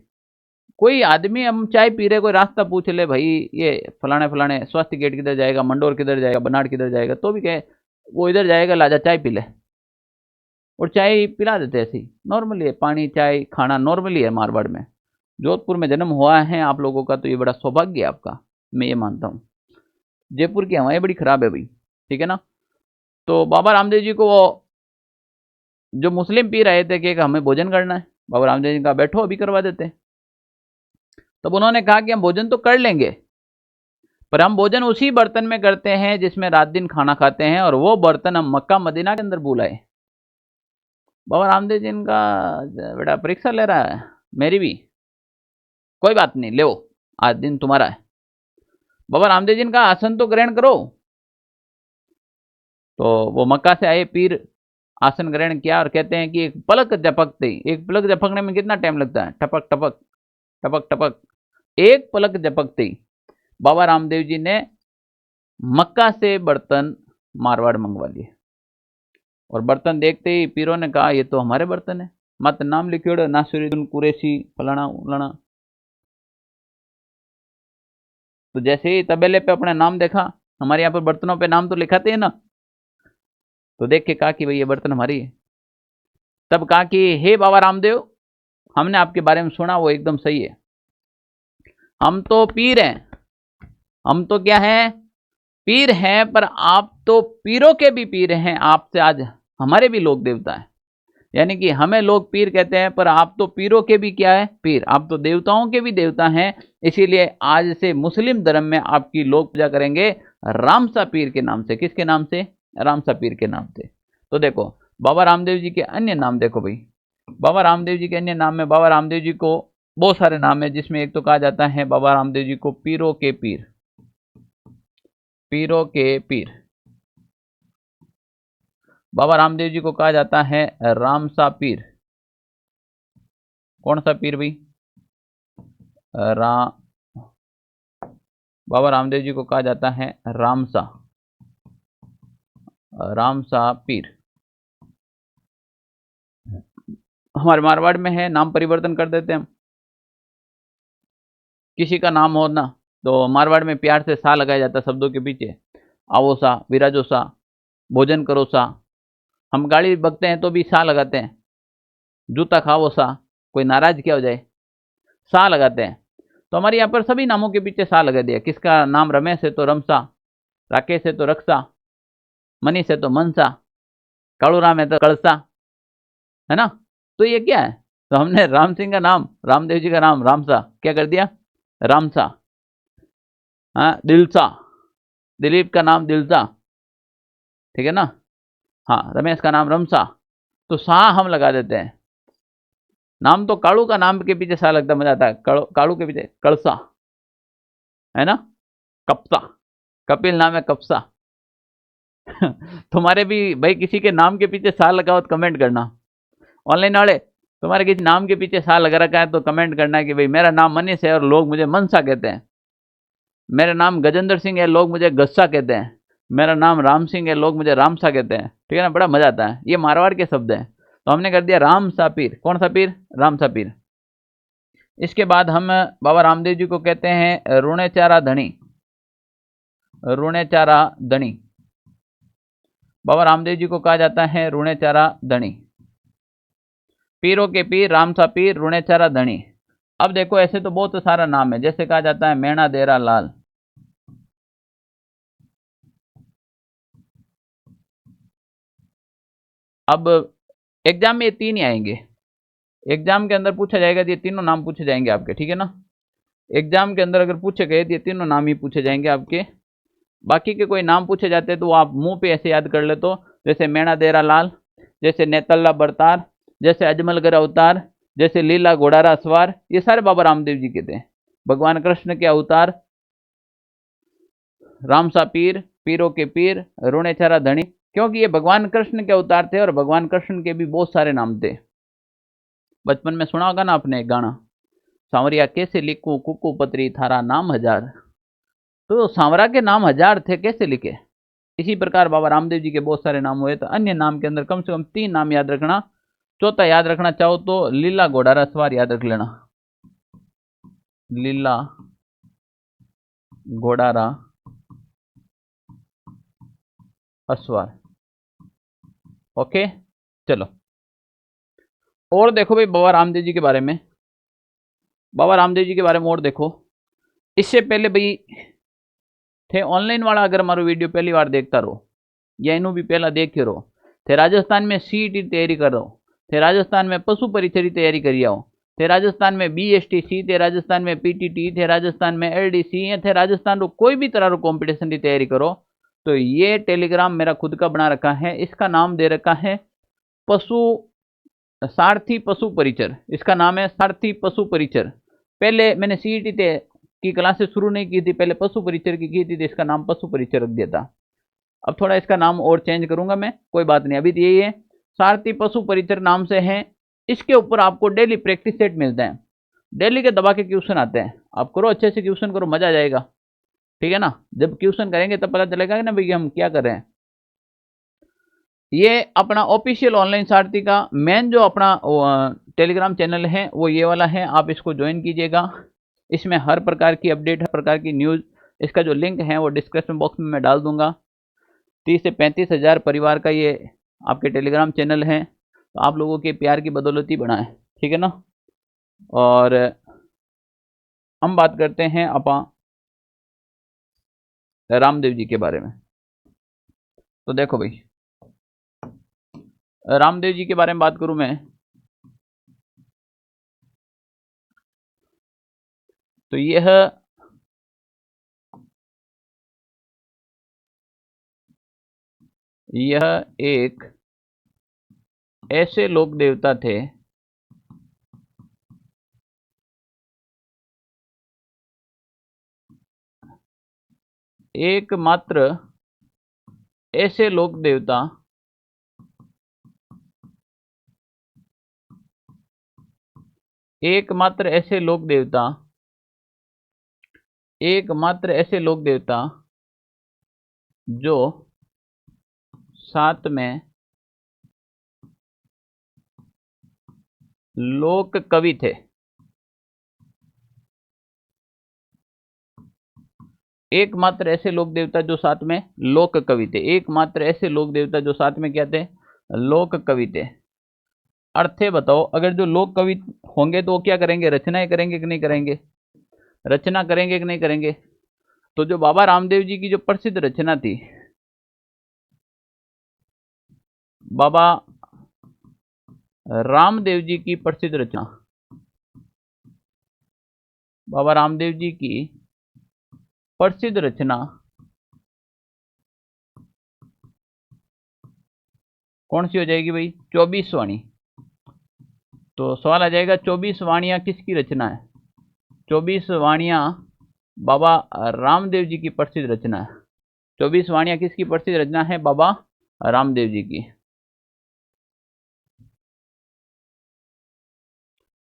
कोई आदमी हम चाय पी रहे, कोई रास्ता पूछ ले, भाई ये फलाने फलाने स्वास्थ्य गेट किधर जाएगा, मंडोर किधर जाएगा, बनाड़ किधर जाएगा, तो भी कहे वो इधर जाएगा, लाजा चाय पी ले, और चाय पिला देते ऐसी नॉर्मली है। पानी चाय खाना नॉर्मली है मारवाड़ में। जोधपुर में जन्म हुआ है आप लोगों का, तो ये बड़ा सौभाग्य है आपका, मैं ये मानता हूँ। जयपुर की हवाएं बड़ी खराब है भाई, ठीक है ना। तो बाबा रामदेव जी को वो जो मुस्लिम पी रहे थे कि हमें भोजन करना है, बाबा रामदेव जी का बैठो अभी करवा देते। तब उन्होंने कहा कि हम भोजन तो कर लेंगे, पर हम भोजन उसी बर्तन में करते हैं जिसमें रात दिन खाना खाते हैं, और वो बर्तन हम मक्का मदीना के अंदर बुलाए। बाबा रामदेव जी इनका बेटा परीक्षा ले रहा है, मेरी भी, कोई बात नहीं, ले आज दिन तुम्हारा है। बाबा रामदेव जी का आसन तो ग्रहण करो। तो वो मक्का से आए पीर आसन ग्रहण किया, और कहते हैं कि एक पलक झपकते ही, एक पलक झपकने में कितना टाइम लगता है, टपक टपक टपक टपक, एक पलक झपकते ही बाबा रामदेव जी ने मक्का से बर्तन मारवाड़ मंगवा लिए। और बर्तन देखते ही पीरों ने कहा ये तो हमारे बर्तन है, मत नाम लिखियोड़ नासिरुद्दीन कुरैशी फलाना उलाना। तो जैसे ही तबेले पे अपना नाम देखा, हमारे यहाँ पर बर्तनों पे नाम तो लिखाते हैं ना, तो देख के कहा कि भाई ये बर्तन हमारी है। तब कहा कि हे बाबा रामदेव, हमने आपके बारे में सुना, वो एकदम सही है, हम तो पीर हैं, हम तो क्या हैं, पीर हैं, पर आप तो पीरों के भी पीर हैं, आपसे आज हमारे भी लोक देवता है। यानी कि हमें लोग पीर कहते हैं, पर आप तो पीरों के भी क्या है, पीर, आप तो देवताओं के भी देवता हैं। इसीलिए आज से मुस्लिम धर्म में आपकी लोग पूजा करेंगे रामसा पीर के नाम से। किसके नाम से, रामसा पीर के नाम से। तो देखो बाबा रामदेव जी के अन्य नाम देखो भाई, बाबा रामदेव जी के अन्य नाम में बाबा रामदेव जी को बहुत सारे नाम है, जिसमें एक तो कहा जाता है बाबा रामदेव जी को पीरों के पीर, पीरों के पीर। बाबा रामदेव जी को कहा जाता है रामसा पीर। कौन सा पीर भाई, बाबा रामदेव जी को कहा जाता है रामसा, रामसा पीर। हमारे मारवाड़ में है, नाम परिवर्तन कर देते हैं हम, किसी का नाम हो ना, तो मारवाड़ में प्यार से सा लगाया जाता है शब्दों के पीछे, आवो सा, विराजो सा, भोजन करो सा। हम गाड़ी बकते हैं तो भी सा लगाते हैं, जूता खाओ सा, कोई नाराज क्या हो जाए, सा लगाते हैं। तो हमारे यहाँ पर सभी नामों के पीछे सा लगा दिया। किसका नाम रमेश है तो रमसा, राकेश है तो रक्षा, मनीष है तो मनसा, कालूराम है तो कड़सा, है ना। तो ये क्या है, तो हमने राम सिंह का नाम, रामदेव जी का नाम रामसा क्या कर दिया, रामसा। हाँ, दिलसा, दिलीप का नाम दिलसा, ठीक है ना। हाँ, रमेश का नाम रमसा, तो सा हम लगा देते हैं। नाम तो कालू का नाम के पीछे सा लगता, मजा आता है, कालू के पीछे कड़सा, है ना। कप्सा, कपिल नाम है कप्सा। तुम्हारे भी भाई किसी के नाम के पीछे सा लगा हो तो कमेंट करना। ऑनलाइन वाले तुम्हारे किसी नाम के पीछे सा लगा रखा है तो कमेंट करना कि भाई मेरा नाम मनीष है और लोग मुझे मनसा कहते हैं, मेरा नाम गजेंद्र सिंह है लोग मुझे गस्सा कहते हैं, मेरा नाम राम सिंह है लोग मुझे रामसा कहते हैं, ठीक है ना। बड़ा मजा आता है, ये मारवाड़ के शब्द हैं। तो हमने कर दिया रामसा पीर। कौन सा पीर, रामसा पीर। इसके बाद हम बाबा रामदेव जी को कहते हैं रुणेचारा धनी, रुणेचारा धनी। बाबा रामदेव जी को कहा जाता है रुणेचारा धनी, पीरों के पीर, रामसा पीर, रुणेचारा धनी। अब देखो ऐसे तो बहुत सारा नाम है, जैसे कहा जाता है मैणा देरा लाल, अब एग्जाम में ये 3 ही आएंगे, एग्जाम के अंदर पूछा जाएगा तो ये तीनों नाम पूछे जाएंगे आपके, ठीक है ना। एग्जाम के अंदर अगर पूछे गए तो ये तीनों नाम ही पूछे जाएंगे आपके। बाकी के कोई नाम पूछे जाते हैं तो वो आप मुंह पे ऐसे याद कर ले, तो जैसे मैणा देरा लाल, जैसे नेतल्ला बरतार, जैसे अजमलगर अवतार, जैसे लीला घोड़ारा सवार, ये सारे बाबा रामदेव जी के थे। भगवान कृष्ण के अवतार, रामसा पीर, पीरों के पीर, रोणेचारा धनी, क्योंकि ये भगवान कृष्ण के अवतार थे और भगवान कृष्ण के भी बहुत सारे नाम थे। बचपन में सुना होगा ना आपने एक गाना, सांवरिया कैसे लिखूं कुकू पत्री थारा नाम हजार। तो सांवरा के नाम हजार थे, कैसे लिखे। इसी प्रकार बाबा रामदेव जी के बहुत सारे नाम हुए, तो अन्य नाम के अंदर कम से कम 3 नाम याद रखना। चौथा याद रखना चाहो तो लीला घोड़ारा सवार याद रख लेना, लीला घोड़ारा असवार। ओके, चलो और देखो भाई बाबा रामदेव जी के बारे में, बाबा रामदेव जी के बारे में और देखो। इससे पहले भाई थे ऑनलाइन वाला, अगर हमारो वीडियो पहली बार देखता रहो या इनू भी पहला देख रहो, थे राजस्थान में सीईटी तैयारी कर रहो, थे राजस्थान में पशु परीक्षा की तैयारी करी आओ, थे राजस्थान में बीएसटीसी, थे राजस्थान में पीटीटी, थे राजस्थान में एलडीसी, या थे राजस्थान रो कोई भी तरह रो कॉम्पिटिशन की तैयारी करो, तो ये टेलीग्राम मेरा खुद का बना रखा है। इसका नाम दे रखा है पशु सारथी पशु परिचर, इसका नाम है सारथी पशु परिचर। पहले मैंने सीईटी की क्लासेस शुरू नहीं की थी, पहले पशु परिचर की थी, तो इसका नाम पशु परिचर रख दिया था। अब थोड़ा इसका नाम और चेंज करूंगा मैं, कोई बात नहीं, अभी तो यही है, सारथी पशु परिचर नाम से है। इसके ऊपर आपको डेली प्रैक्टिस सेट मिलता है, डेली के दबा के क्वेश्चन आते हैं, आप करो अच्छे से क्वेश्चन करो, मजा आ जाएगा, ठीक है ना। जब क्वेश्चन करेंगे तब पता चलेगा ना भाई हम क्या कर रहे हैं। ये अपना ऑफिशियल ऑनलाइन सारथी का मेन जो अपना टेलीग्राम चैनल है वो ये वाला है, आप इसको ज्वाइन कीजिएगा। इसमें हर प्रकार की अपडेट, हर प्रकार की न्यूज़, इसका जो लिंक है वो डिस्क्रिप्शन बॉक्स में मैं डाल दूंगा। 30 से 35 हज़ार परिवार का ये आपके टेलीग्राम चैनल है, तो आप लोगों के प्यार की बदौलत ही बना है, ठीक है ना। और हम बात करते हैं अपा रामदेव जी के बारे में। तो देखो भाई, रामदेव जी के बारे में बात करूं मैं, तो यह एक ऐसे लोक देवता थे एकमात्र ऐसे लोक देवता एकमात्र ऐसे लोक देवता एकमात्र ऐसे लोक देवता जो साथ में लोक कवि थे। एकमात्र ऐसे लोक देवता जो साथ में लोक कवि थे, एकमात्र ऐसे लोक देवता जो साथ में क्या थे, लोक कवि थे। अर्थ है बताओ, अगर जो लोक कवि होंगे तो वो क्या करेंगे, रचनाएं करेंगे कि नहीं करेंगे, रचना करेंगे कि नहीं करेंगे। तो जो बाबा रामदेव जी की जो प्रसिद्ध रचना थी, बाबा रामदेव जी की प्रसिद्ध रचना, बाबा रामदेव जी की प्रसिद्ध रचना कौन सी हो जाएगी भाई, 24 वाणी। तो सवाल आ जाएगा 24 वाणियां किसकी रचना है, 24 वाणियां बाबा रामदेव जी की प्रसिद्ध रचना है। 24 वाणियां किसकी प्रसिद्ध रचना है, बाबा रामदेव जी की।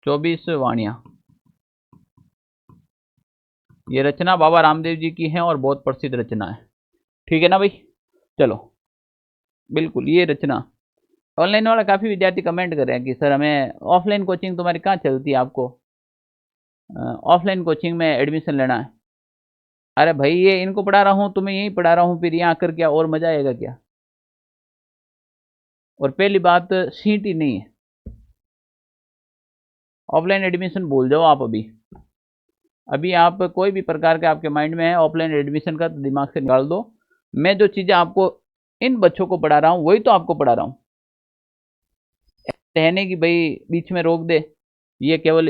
24 वाणियां, ये रचना बाबा रामदेव जी की है और बहुत प्रसिद्ध रचना है, ठीक है ना भाई। चलो बिल्कुल, ये रचना ऑनलाइन वाला काफ़ी विद्यार्थी कमेंट कर रहे हैं कि सर हमें ऑफलाइन कोचिंग तुम्हारी कहाँ चलती है, आपको ऑफलाइन कोचिंग में एडमिशन लेना है। अरे भाई ये इनको पढ़ा रहा हूँ, तुम्हें यहीं पढ़ा रहा हूँ, फिर यहाँ आकर क्या और मजा आएगा क्या। और पहली बात सीट ही नहीं है, ऑफलाइन एडमिशन भूल जाओ आप। अभी आप कोई भी प्रकार के आपके माइंड में है ऑफलाइन एडमिशन का, तो दिमाग से निकाल दो। मैं जो चीज़ें आपको इन बच्चों को पढ़ा रहा हूँ वही तो आपको पढ़ा रहा हूँ। कहने की भाई बीच में रोक दे, ये केवल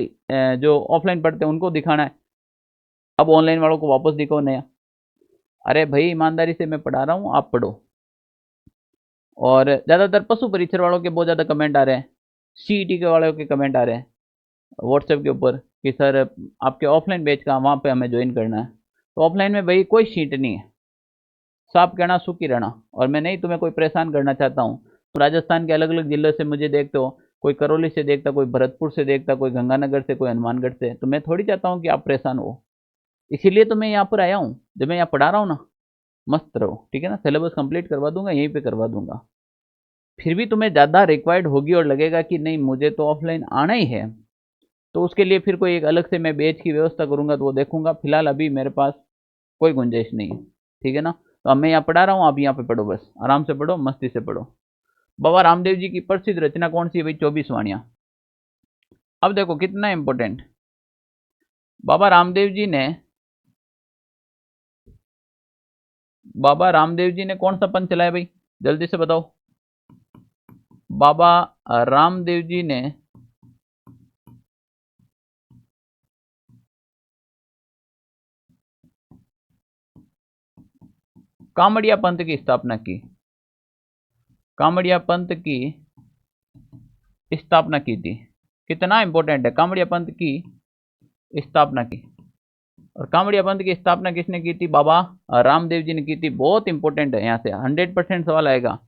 जो ऑफलाइन पढ़ते हैं उनको दिखाना है, अब ऑनलाइन वालों को वापस दिखाओ नया। अरे भाई ईमानदारी से मैं पढ़ा रहा हूँ, आप पढ़ो। और ज़्यादातर पशु परीक्षण वालों के बहुत ज़्यादा कमेंट आ रहे हैं, सीईटी के वालों के कमेंट आ रहे हैं व्हाट्सएप के ऊपर कि सर आपके ऑफलाइन बैच का वहाँ पे हमें ज्वाइन करना है। तो ऑफलाइन में भाई कोई सीट नहीं है, साफ कहना सुखी रहना। और मैं नहीं तुम्हें कोई परेशान करना चाहता हूँ। तो राजस्थान के अलग अलग जिलों से मुझे देखते हो, कोई करौली से देखता, कोई भरतपुर से देखता, कोई गंगानगर से, कोई हनुमानगढ़ से, तो मैं थोड़ी चाहता हूँ कि आप परेशान हो। इसीलिए तो मैं यहाँ पर आया हूँ, जब मैं यहाँ पढ़ा रहा हूँ ना, मस्त रहो, ठीक है ना। सिलेबस कंप्लीट करवा दूंगा, यहीं पे करवा दूंगा। फिर भी तुम्हें ज़्यादा रिक्वायर्ड होगी और लगेगा कि नहीं मुझे तो ऑफलाइन आना ही है, तो उसके लिए फिर कोई एक अलग से मैं बैच की व्यवस्था करूंगा, तो वो देखूंगा। फिलहाल अभी मेरे पास कोई गुंजाइश नहीं है, ठीक है ना। तो अब मैं यहाँ पढ़ा रहा हूँ, आप यहाँ पे पढ़ो, बस आराम से पढ़ो, मस्ती से पढ़ो। बाबा रामदेव जी की प्रसिद्ध रचना कौन सी है भाई? 24 वाणियाँ। अब देखो कितना इंपॉर्टेंट, बाबा रामदेव जी ने कौन सा पंथ चलाया भाई? जल्दी से बताओ। बाबा रामदेव जी ने कामड़िया पंथ की स्थापना की। कामड़िया पंथ की स्थापना की थी। कितना इंपॉर्टेंट है, कामड़िया पंथ की स्थापना की। और कामड़िया पंथ की स्थापना किसने की थी? बाबा रामदेव जी ने की थी। बहुत इंपॉर्टेंट है, यहाँ से 100% सवाल आएगा।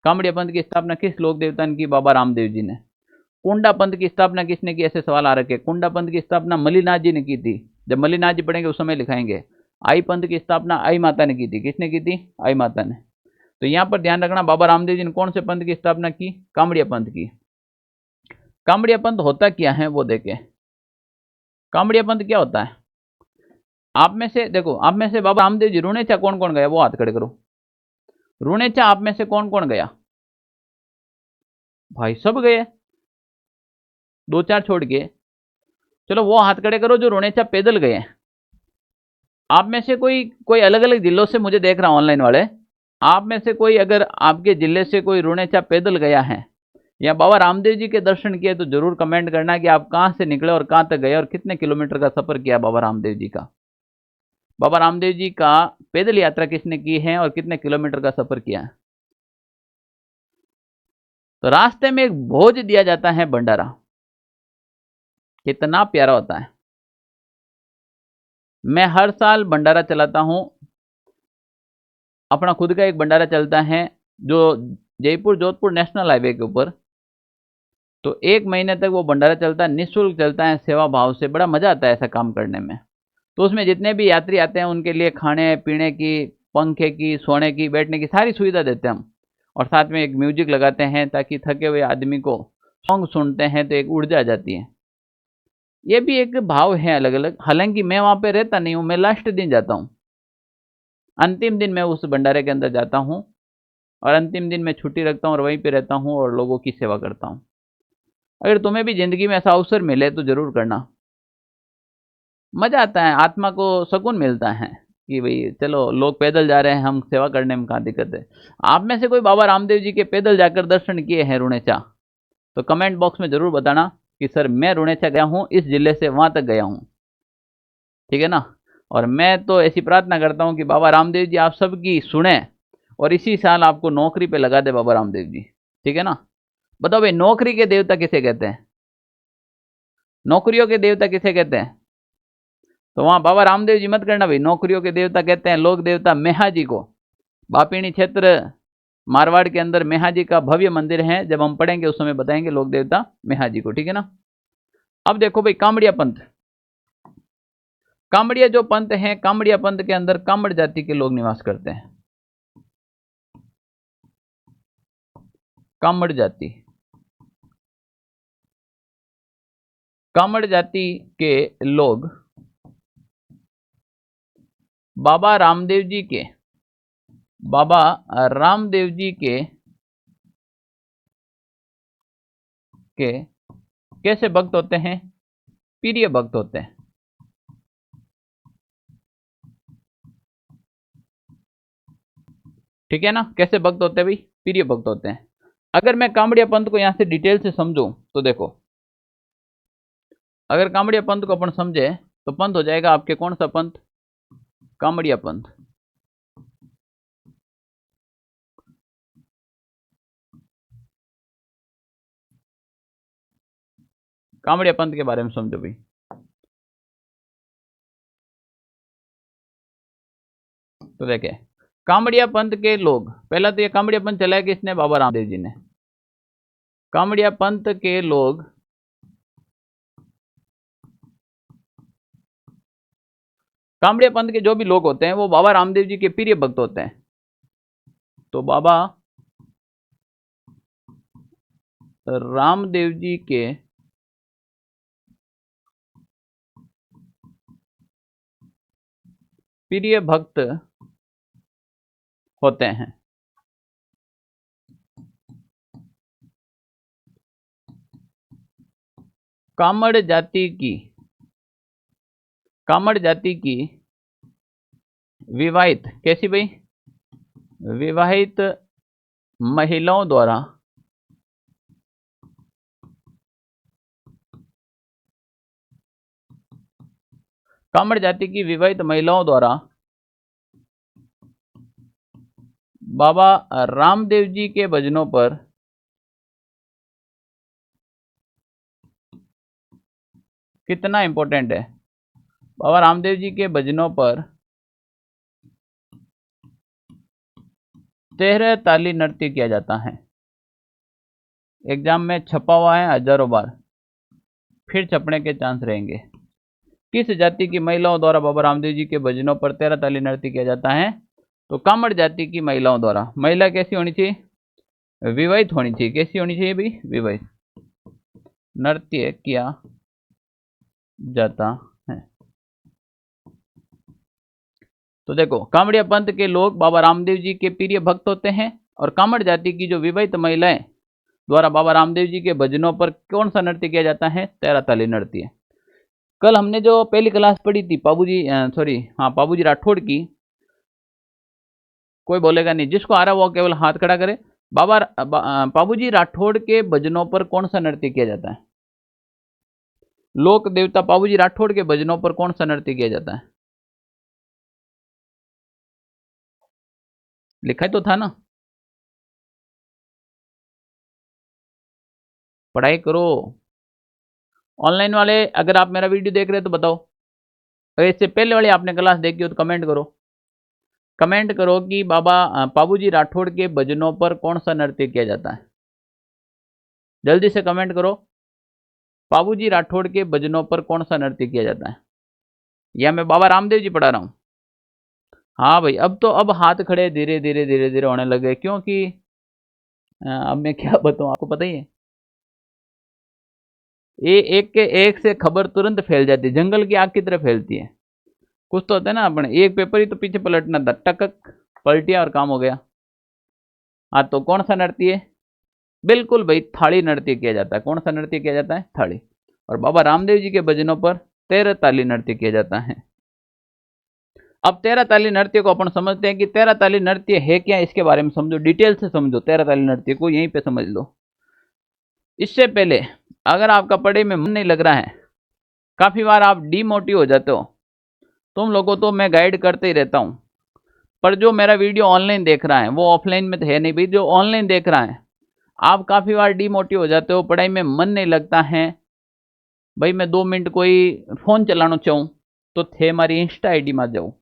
कामड़िया पंथ की स्थापना किस लोक देवता ने की? बाबा रामदेव जी ने। कुंडा पंथ की स्थापना किसने की? ऐसे सवाल आ रखे। कुंडा पंथ की स्थापना मल्लिनाथ जी ने की थी। जब मल्लिनाथ जी पढ़ेंगे उस समय लिखाएंगे। आई पंथ की स्थापना आई माता ने की थी। किसने की थी? आई माता ने। तो यहाँ पर ध्यान रखना, बाबा रामदेव जी ने कौन से पंथ की स्थापना की? कामड़िया पंथ की। कामड़िया पंथ होता क्या है वो देखें। कामड़िया पंथ क्या होता है? आप में से देखो, आप में से बाबा रामदेव जी रुणेचा कौन कौन गया? वो हाथ खड़े करो। रुणेचा आप में से कौन कौन गया? भाई सब गए, दो चार छोड़ के। चलो वो हाथ खड़े करो जो रुणेचा पैदल गए। आप में से कोई कोई अलग अलग जिलों से मुझे देख रहा हूं ऑनलाइन वाले, आप में से कोई अगर आपके जिले से कोई रुणेचा पैदल गया है या बाबा रामदेव जी के दर्शन किए, तो जरूर कमेंट करना कि आप कहां से निकले और कहां तक गए और कितने किलोमीटर का सफर किया बाबा रामदेव जी का। बाबा रामदेव जी का पैदल यात्रा किसने की है और कितने किलोमीटर का सफर किया है? तो रास्ते में एक भोज दिया जाता है, भंडारा। कितना प्यारा होता है। मैं हर साल भंडारा चलाता हूं, अपना खुद का एक भंडारा चलता है जो जयपुर जोधपुर नेशनल हाईवे के ऊपर। तो 1 महीने तक वो भंडारा चलता है, निःशुल्क चलता है, सेवा भाव से। बड़ा मजा आता है ऐसा काम करने में। तो उसमें जितने भी यात्री आते हैं उनके लिए खाने पीने की, पंखे की, सोने की, बैठने की सारी सुविधा देते हैं हम। और साथ में एक म्यूजिक लगाते हैं ताकि थके हुए आदमी को सॉन्ग सुनते हैं तो एक ऊर्जा आ जाती है। ये भी एक भाव है अलग अलग। हालांकि मैं वहां पे रहता नहीं हूँ, मैं लास्ट दिन जाता हूँ। अंतिम दिन मैं उस भंडारे के अंदर जाता हूँ और अंतिम दिन मैं छुट्टी रखता हूँ और वहीं पे रहता हूँ और लोगों की सेवा करता हूँ। अगर तुम्हें भी जिंदगी में ऐसा अवसर मिले तो जरूर करना। मजा आता है, आत्मा को सुकून मिलता है कि भाई चलो लोग पैदल जा रहे हैं, हम सेवा करने में कहाँ दिक्कत है। आप में से कोई बाबा रामदेव जी के पैदल जाकर दर्शन किए हैं रुणेचा? तो कमेंट बॉक्स में जरूर बताना कि सर मैं रुणेचा गया हूँ, इस जिले से वहां तक गया हूँ, ठीक है ना। और मैं तो ऐसी प्रार्थना करता हूँ कि बाबा रामदेव जी आप सबकी सुने और इसी साल आपको नौकरी पे लगा दे बाबा रामदेव जी, ठीक है ना। बताओ भाई, नौकरी के देवता किसे कहते हैं? नौकरियों के देवता किसे कहते हैं? तो वहां बाबा रामदेव जी मत करना भाई, नौकरियों के देवता कहते हैं लोक देवता मेहा जी को। बापिणी क्षेत्र मारवाड़ के अंदर मेहा जी का भव्य मंदिर है, जब हम पढ़ेंगे उस समय बताएंगे लोक देवता मेहा जी को, ठीक है ना। अब देखो भाई, कामड़िया पंथ। कामड़िया जो पंथ है, कामड़िया पंथ के अंदर कामड़ जाति के लोग निवास करते हैं। कामड़ जाति, कामड़ जाति के लोग बाबा रामदेव जी के, बाबा रामदेव जी के कैसे भक्त होते हैं? प्रिय भक्त होते हैं, ठीक है ना। कैसे भक्त होते हैं भाई? प्रिय भक्त होते हैं। अगर मैं कामड़िया पंथ को यहां से डिटेल से समझूं तो देखो, अगर कामड़िया पंथ को अपन समझे तो पंथ हो जाएगा आपके कौन सा पंथ, कामड़िया पंथ। कामड़िया पंथ के बारे में समझो भाई। तो देखे कामड़िया पंथ के लोग, पहला तो ये कामड़िया पंथ चलाया किसने, बाबा रामदेव जी ने। कामड़िया पंथ के लोग कामड़िया पंथ के जो भी लोग होते हैं वो बाबा रामदेव जी के प्रिय भक्त होते हैं। तो बाबा रामदेव जी के प्रिय भक्त होते हैं। कामड़ जाति की विवाहित, कैसी भाई, विवाहित महिलाओं द्वारा कामड़ जाति की विवाहित महिलाओं द्वारा बाबा रामदेव जी के भजनों पर कितना इंपॉर्टेंट है, बाबा रामदेव जी के भजनों पर 13 ताली नृत्य किया जाता है। एग्जाम में छपा हुआ है हजारों बार, फिर छपने के चांस रहेंगे। किस जाति की महिलाओं द्वारा बाबा रामदेव जी के भजनों पर 13 ताली नृत्य किया जाता है, तो कामड़ जाति की महिलाओं द्वारा। महिला कैसी होनी चाहिए, विवाहित होनी चाहिए। कैसी होनी चाहिए भाई, विवाहित, नृत्य किया जाता है। तो देखो कामड़िया पंथ के लोग बाबा रामदेव जी के प्रिय भक्त होते हैं, और कामड़ जाति की जो विवाहित महिलाएं द्वारा बाबा रामदेव जी के भजनों पर कौन सा नृत्य किया जाता है, 13 ताली नृत्य। कल हमने जो पहली क्लास पढ़ी थी पाबूजी राठौड़ की, कोई बोलेगा नहीं, जिसको आ रहा वो केवल हाथ खड़ा करे। पाबूजी राठौड़ के भजनों पर कौन सा नृत्य किया जाता है, लोक देवता पाबूजी राठौड़ के भजनों पर कौन सा नृत्य किया जाता है, लिखा ही तो था ना, पढ़ाई करो। ऑनलाइन वाले अगर आप मेरा वीडियो देख रहे हो तो बताओ, अगर इससे पहले वाली आपने क्लास देखी हो तो कमेंट करो। कमेंट करो कि पाबूजी राठौड़ के भजनों पर कौन सा नृत्य किया जाता है, जल्दी से कमेंट करो। पाबूजी राठौड़ के भजनों पर कौन सा नृत्य किया जाता है, या मैं बाबा रामदेव जी पढ़ा रहा हूं। हाँ भाई, अब हाथ खड़े धीरे धीरे धीरे धीरे होने लगे, क्योंकि अब मैं क्या बताऊं, आपको पता ही है, ये एक के एक से खबर तुरंत फैल जाती है, जंगल की आग की तरह फैलती है। कुछ तो होता है ना, अपने एक पेपर ही तो पीछे पलटना था, टकक पलटिया और काम हो गया। हाँ, तो कौन सा नृत्य है, बिल्कुल भाई, थाली नृत्य किया जाता है। कौन सा नृत्य किया जाता है, थाली। और बाबा रामदेव जी के भजनों पर 13 ताली नृत्य किया जाता है। अब 13 ताली नृत्य को अपन समझते हैं कि 13 ताली नृत्य है क्या, इसके बारे में समझो, डिटेल से समझो। 13 ताली नृत्य को यहीं पे समझ लो। इससे पहले अगर आपका पढ़ाई में मन नहीं लग रहा है, काफी बार आप डीमोटिव हो जाते हो, तुम लोगों तो मैं गाइड करते ही रहता हूं, पर जो मेरा वीडियो ऑनलाइन देख रहा है, वो ऑफलाइन में तो है नहीं भाई, जो ऑनलाइन देख रहा है, आप काफी बार डीमोटिव हो जाते हो, पढ़ाई में मन नहीं लगता है। भाई मैं 2 मिनट कोई फोन चलाना चाहूं तो थे हमारी इंस्टा आईडी में जाऊं,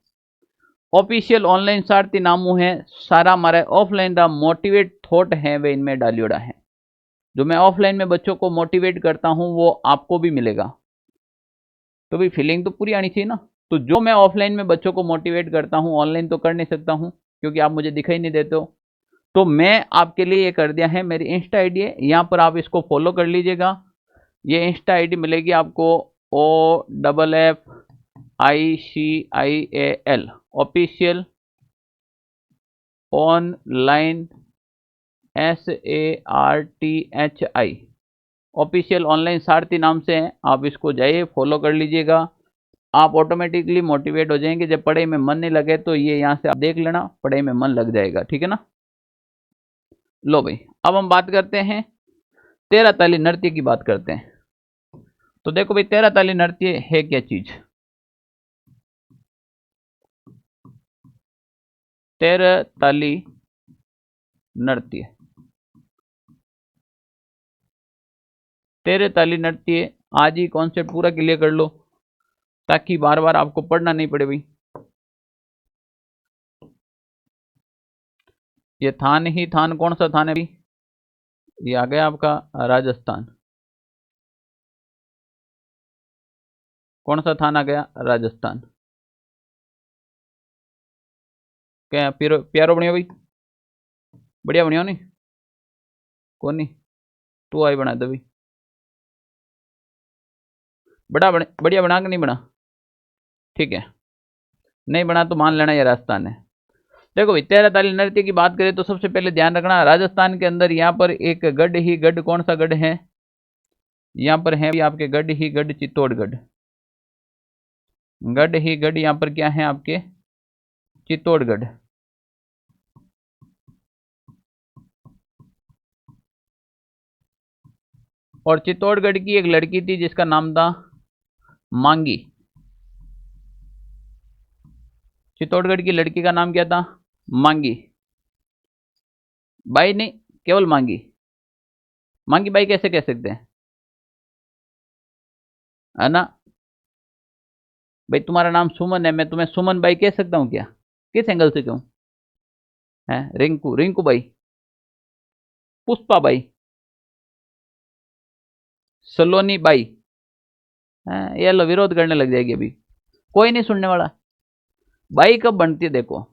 ऑफिशियल ऑनलाइन सारथी नामू है, सारा हमारा ऑफलाइन दा मोटिवेट थॉट है वे इनमें डालियोड़ा है। जो मैं ऑफलाइन में बच्चों को मोटिवेट करता हूं वो आपको भी मिलेगा। तो भाई फीलिंग तो पूरी आनी चाहिए ना। तो जो मैं ऑफलाइन में बच्चों को मोटिवेट करता हूं, ऑनलाइन तो कर नहीं सकता हूं, क्योंकि आप मुझे दिखाई नहीं देते हो। तो मैं आपके लिए ये कर दिया है, मेरी इंस्टा आईडी है, यहाँ पर आप इसको फॉलो कर लीजिएगा। ये इंस्टा आईडी मिलेगी आपको OFFICIAL official online SARTHI official online सारथी नाम से है। आप इसको जाइए फॉलो कर लीजिएगा, आप ऑटोमेटिकली मोटिवेट हो जाएंगे। जब पढ़ाई में मन नहीं लगे तो ये यहाँ से आप देख लेना, पढ़ाई में मन लग जाएगा, ठीक है ना। लो भाई, अब हम बात करते हैं 13 ताली नृत्य की बात करते हैं। तो देखो भाई, 13 ताली नृत्य है क्या चीज? 13 ताली नृत्य, 13 ताली नृत्य आज ही कॉन्सेप्ट पूरा क्लियर कर लो, ताकि बार बार आपको पढ़ना नहीं पड़े भाई। ये थान ही थान, कौन सा थान है भाई? ये आ गया आपका राजस्थान। कौन सा थान आ गया? राजस्थान। क्या प्यारो बनियो भाई? बढ़िया बनियो नहीं? कौन नहीं? तू आई बना दे भाई। बढ़िया बना कि नहीं बना? ठीक है, नहीं बना तो मान लेना ये राजस्थान है। देखो भाई, 13 ताली नृत्य की बात करें तो सबसे पहले ध्यान रखना, राजस्थान के अंदर यहाँ पर एक गढ़ ही गढ़, कौन सा गढ़ है? यहाँ पर है आपके गढ़ ही गढ़ चित्तौड़गढ़। गढ़ ही गढ़ यहाँ पर क्या है आपके? चित्तौड़गढ़। और चित्तौड़गढ़ की एक लड़की थी जिसका नाम था मांगी। चित्तौड़गढ़ की लड़की का नाम क्या था? मांगी। बाई नहीं, केवल मांगी। मांगी बाई कैसे कह सकते हैं, है ना? भाई तुम्हारा नाम सुमन है, मैं तुम्हें सुमन बाई कह सकता हूँ क्या? किस एंगल से कहूँ? है Rinku, Rinku by, Pushpa by, Saloni by. ये लो विरोध करने लग जाएगी अभी, कोई नहीं सुनने वाला। बाई कब बनती है देखो,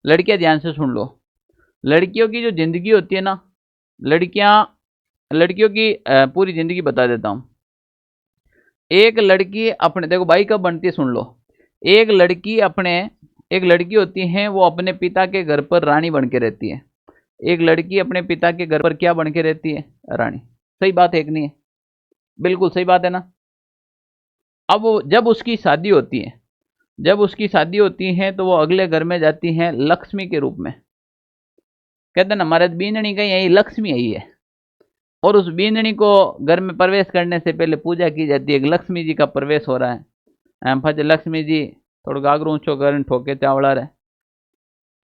लड़कियां ध्यान से सुन लो। लड़कियों की जो जिंदगी होती है ना, लड़कियों की पूरी जिंदगी बता देता हूं। एक लड़की अपने, देखो बाई कब बनती है सुन लो। एक लड़की होती है, वो अपने पिता के घर पर रानी बन के रहती है। एक लड़की अपने पिता के घर पर क्या बन के रहती है? रानी। सही बात है कि नहीं है? बिल्कुल सही बात है ना। अब जब उसकी शादी होती है तो वो अगले घर में जाती है लक्ष्मी के रूप में। कहते हैं ना, महाराज बींदनी कहीं आई, लक्ष्मी आई है। और उस बींदनी को घर में प्रवेश करने से पहले पूजा की जाती है कि लक्ष्मी जी का प्रवेश हो रहा है। फज लक्ष्मी जी थोड़ा गागरू ऊंचो कर ठोके चावड़ा रहे,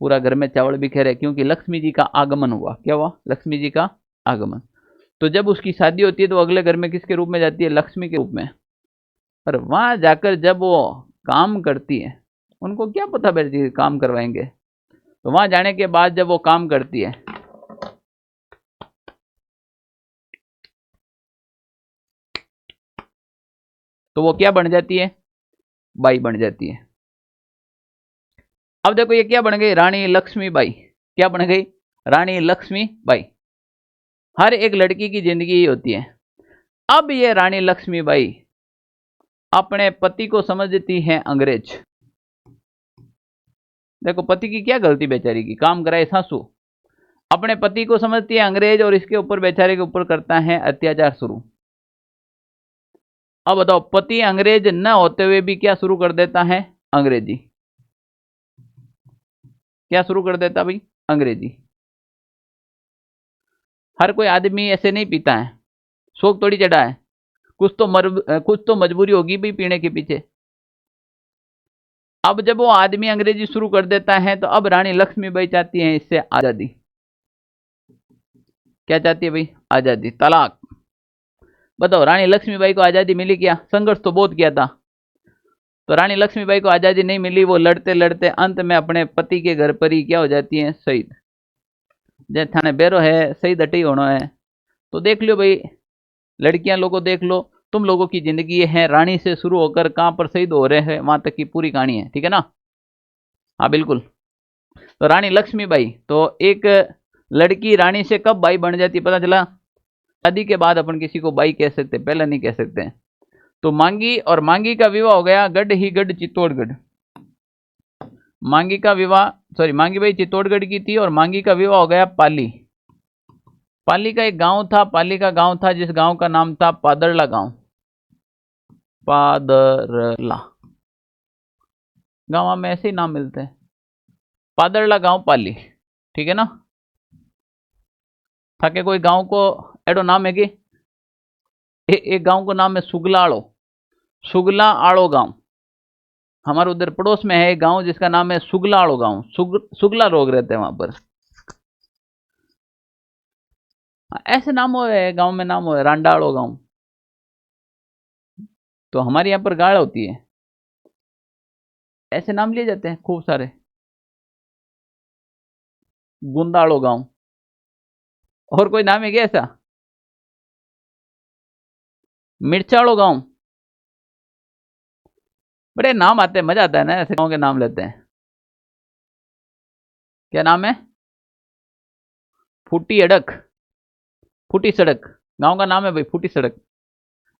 पूरा घर में चावल बिखेरे, क्योंकि लक्ष्मी जी का आगमन हुआ। क्या हुआ? लक्ष्मी जी का आगमन। तो जब उसकी शादी होती है तो अगले घर में किसके रूप में जाती है? लक्ष्मी के रूप में। पर वहां जाकर जब वो काम करती है, उनको क्या पता बैठी काम करवाएंगे, तो वहां जाने के बाद जब वो काम करती है तो वो क्या बन जाती है? बाई बन जाती है। अब देखो ये क्या बन गई? रानी लक्ष्मी बाई। क्या बन गई? रानी लक्ष्मी बाई। हर एक लड़की की जिंदगी ही होती है। अब ये रानी लक्ष्मी बाई अपने पति को समझती है अंग्रेज। देखो पति की क्या गलती बेचारी की, काम कराए सासू। अपने पति को समझती है अंग्रेज और इसके ऊपर बेचारे के ऊपर करता है अत्याचार शुरू। अब बताओ, पति अंग्रेज न होते हुए भी क्या शुरू कर देता है? अंग्रेजी। क्या शुरू कर देता भाई? अंग्रेजी। हर कोई आदमी ऐसे नहीं पीता है, शौक थोड़ी चढ़ा है। कुछ तो मजबूरी होगी भी पीने के पीछे। अब जब वो आदमी अंग्रेजी शुरू कर देता है तो अब रानी लक्ष्मीबाई चाहती है इससे आजादी। क्या चाहती है भाई? आजादी, तलाक। बताओ, रानी लक्ष्मीबाई को आजादी मिली क्या? संघर्ष तो बहुत किया था। तो रानी लक्ष्मीबाई को आजादी नहीं मिली, वो लड़ते लड़ते अंत में अपने पति के घर पर ही क्या हो जाती है? शहीद। जय थाने बेरो है, शहीद अटी होना है। तो देख लो भाई, लड़कियां लोगों देख लो, तुम लोगों की जिंदगी है रानी से शुरू होकर कहां पर शहीद हो रहे हैं, वहां तक की पूरी कहानी है। ठीक है ना? हाँ बिल्कुल। तो रानी लक्ष्मीबाई, तो एक लड़की रानी से कब बाई बन जाती पता चला? शादी के बाद अपन किसी को बाई कह सकते, पहले नहीं कह सकते। तो मांगी और मांगी का विवाह हो गया गढ़ ही गढ़ चित्तौड़गढ़। मांगी का विवाह, सॉरी, मांगी बाई चित्तौड़गढ़ की थी और मांगी का विवाह हो गया पाली। पाली का एक गांव था, पाली का गांव था जिस गांव का नाम था पादरला गांव। पादरला गांव में ऐसे ही नाम मिलते हैं। पादरला गांव पाली। ठीक है ना? थाके कोई गांव को एडो नाम है कि एक गांव को नाम है सुगलाड़ो, सुगला आड़ो गांव। हमारे उधर पड़ोस में है एक गांव जिसका नाम है सुगलाड़ो गांव। सुगला रोग रहते हैं वहां पर। ऐसे नाम हो गांव में, नाम हो रांडाड़ो गांव। तो हमारे यहाँ पर गाड़ होती है, ऐसे नाम लिए जाते हैं खूब सारे। गुंदाड़ो गांव। और कोई नाम है क्या ऐसा? मिर्चाड़ो गांव। बड़े नाम आते हैं, मजा आता है ना ऐसे गांव के नाम लेते हैं। क्या नाम है? फूटी अड़क, फूटी सड़क गांव का नाम है भाई, फूटी सड़क।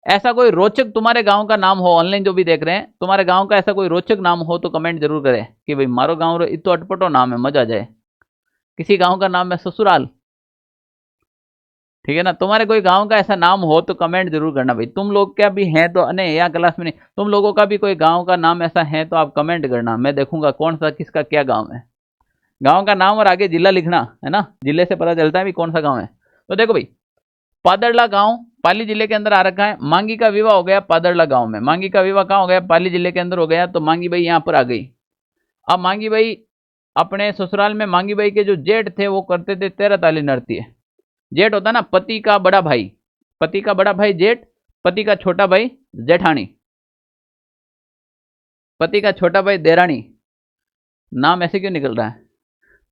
ऐसा कोई रोचक तुम्हारे गांव का नाम हो, ऑनलाइन जो भी देख रहे हैं, तुम्हारे गांव का ऐसा कोई रोचक नाम हो तो कमेंट जरूर करें कि भाई मारो गांव रो इतो अटपटो नाम है, मजा आ जाए। किसी गांव का नाम है ससुराल, ठीक है ना। तुम्हारे कोई गांव का ऐसा नाम हो तो कमेंट जरूर करना भाई। तुम लोग क्या भी हैं तो नहीं, या क्लास में नहीं, तुम लोगों का भी कोई गांव का नाम ऐसा है तो आप कमेंट करना, मैं देखूंगा कौन सा किसका क्या गांव है। गांव का नाम और आगे जिला लिखना है ना, जिले से पता चलता है भी कौन सा गांव है। तो देखो भाई, पादरला गांव पाली जिले के अंदर आ रखा है। मांगी का विवाह हो गया पादरला गांव में। मांगी का विवाह कहाँ हो गया? पाली जिले के अंदर हो गया। तो मांगी भाई यहाँ पर आ गई। अब मांगी भाई अपने ससुराल में, मांगी भाई के जो जेठ थे वो करते थे 13 ताली नृत्य। जेठ होता ना पति का बड़ा भाई, पति का बड़ा भाई जेठ, पति का छोटा भाई जेठानी, पति का छोटा भाई देरानी। नाम ऐसे क्यों निकल रहा है?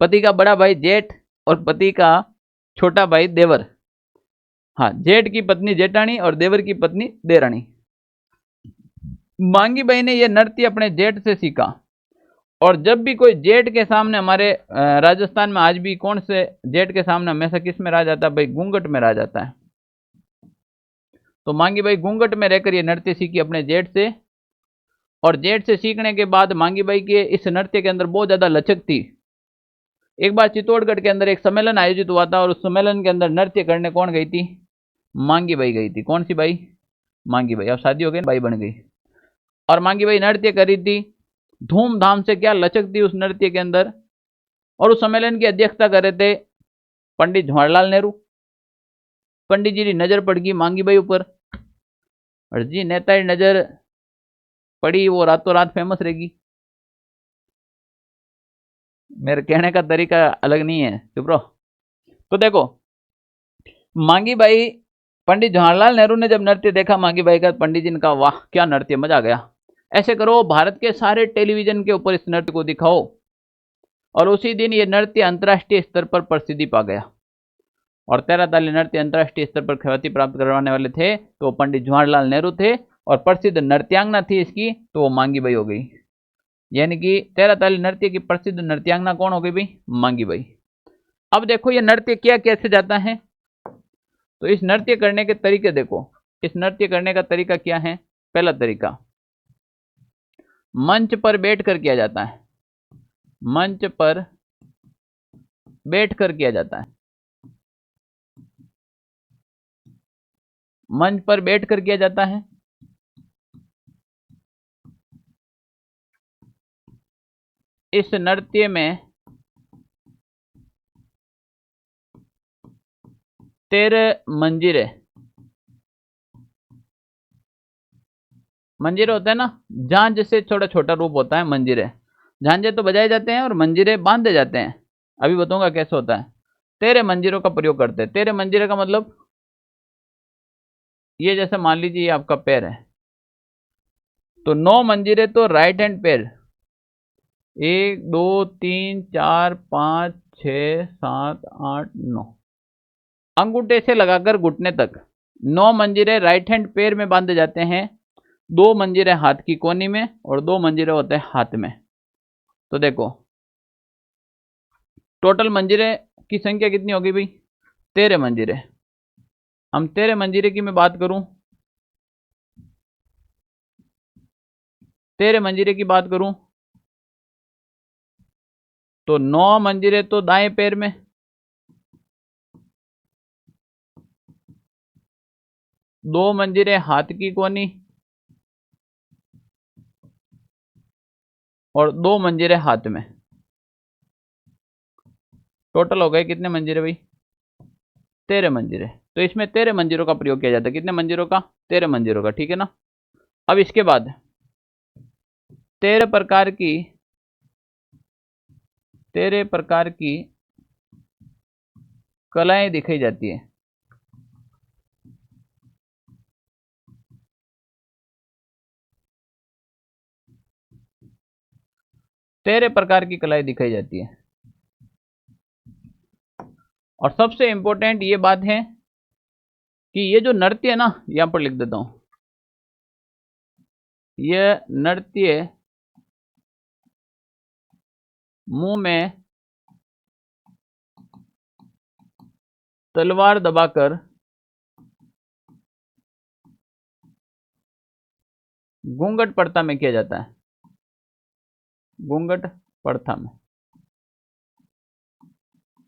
पति का बड़ा भाई जेठ और पति का छोटा भाई देवर। हाँ, जेठ की पत्नी जेठानी और देवर की पत्नी देरानी। मांगी बाई ने यह नृत्य अपने जेठ से सीखा। और जब भी कोई जेठ के सामने, हमारे राजस्थान में आज भी कौन से जेठ के सामने हमेशा किस में रह जाता है भाई? घूंघट में रह जाता है। तो मांगी बाई घूंघट में रहकर ये नृत्य सीखी अपने जेठ से। और जेठ से सीखने के बाद मांगी बाई के इस नृत्य के अंदर बहुत ज्यादा लचक थी। एक बार चित्तौड़गढ़ के अंदर एक सम्मेलन आयोजित हुआ था और उस सम्मेलन के अंदर नृत्य करने कौन गई थी? मांगी बाई गई थी। कौन सी बाई? मांगी बाई। अब शादी हो गई, बाई बन गई। और मांगी बाई नृत्य करी थी धूमधाम से। क्या लचक थी उस नृत्य के अंदर। और उस सम्मेलन की अध्यक्षता कर रहे थे पंडित जवाहरलाल नेहरू। पंडित जी की नजर पड़ गई मांगी बाई ऊपर, और जी नेता की नजर पड़ी वो रातों रात फेमस रहेगी। मेरे कहने का तरीका अलग नहीं है, चुप रहो। तो देखो, मांगी बाई, पंडित जवाहरलाल नेहरू ने जब नृत्य देखा मांगी बाई का, पंडित जी ने कहा वाह क्या नृत्य, मजा आ गया। ऐसे करो, भारत के सारे टेलीविजन के ऊपर इस नृत्य को दिखाओ। और उसी दिन ये नृत्य अंतर्राष्ट्रीय स्तर पर प्रसिद्धि पा गया। और 13 ताली नृत्य अंतर्राष्ट्रीय स्तर पर ख्याति प्राप्त करवाने वाले थे तो पंडित जवाहरलाल नेहरू थे, और प्रसिद्ध नृत्यांगना थी इसकी तो वो मांगी बाई हो गई। यानी कि 13 ताली नृत्य की प्रसिद्ध नृत्यांगना कौन हो गई भाई? मांगी बाई। अब देखो ये नृत्य क्या कैसे जाता है। तो इस नृत्य करने के तरीके देखो। इस नृत्य करने का तरीका क्या है? पहला तरीका, मंच पर बैठकर किया जाता है। मंच पर बैठकर किया जाता है। मंच पर बैठकर किया जाता है। इस नृत्य में 13 मंजीरे, मंजीरे होते हैं ना, झांझ से थोड़ा छोटा रूप होता है मंजीरे। झांझे तो बजाए जाते हैं और मंजीरे बांधे जाते हैं। अभी बताऊंगा कैसे होता है। 13 मंजीरों का प्रयोग करते हैं। 13 मंजीरे का मतलब, ये जैसे मान लीजिए ये आपका पैर है, तो 9 मंजीरे तो राइट हैंड पैर, 1 2 3 4 5 6 7 8 9, अंगूठे से लगाकर घुटने तक 9 मंजीरे राइट हैंड पैर में बांधे जाते हैं। 2 मंजीरे हाथ की कोनी में और 2 मंजीरे होते हैं हाथ में। तो देखो टोटल मंजीरे की संख्या कितनी होगी भाई? 13 मंजीरे। हम 13 मंजीरे की मैं बात करूं, 13 मंजीरे की बात करूं तो 9 मंजीरे तो दाएं पैर में, 2 मंजीरे हाथ की कोनी और 2 मंजीरे हाथ में। टोटल हो गए कितने मंजीरे भाई? 13 मंजिलें, तो इसमें 13 मंजिलों का प्रयोग किया जाता है। कितने मंजिलों का? 13 मंजिलों का, ठीक है ना। अब इसके बाद 13 प्रकार की कलाएं दिखाई जाती है। तेरह प्रकार की कलाएं दिखाई जाती है। और सबसे इंपॉर्टेंट ये बात है कि ये जो नृत्य है ना, यहां पर लिख देता हूं, ये नृत्य मुंह में तलवार दबाकर घूंघट प्रथा में किया जाता है। घूंघट प्रथा में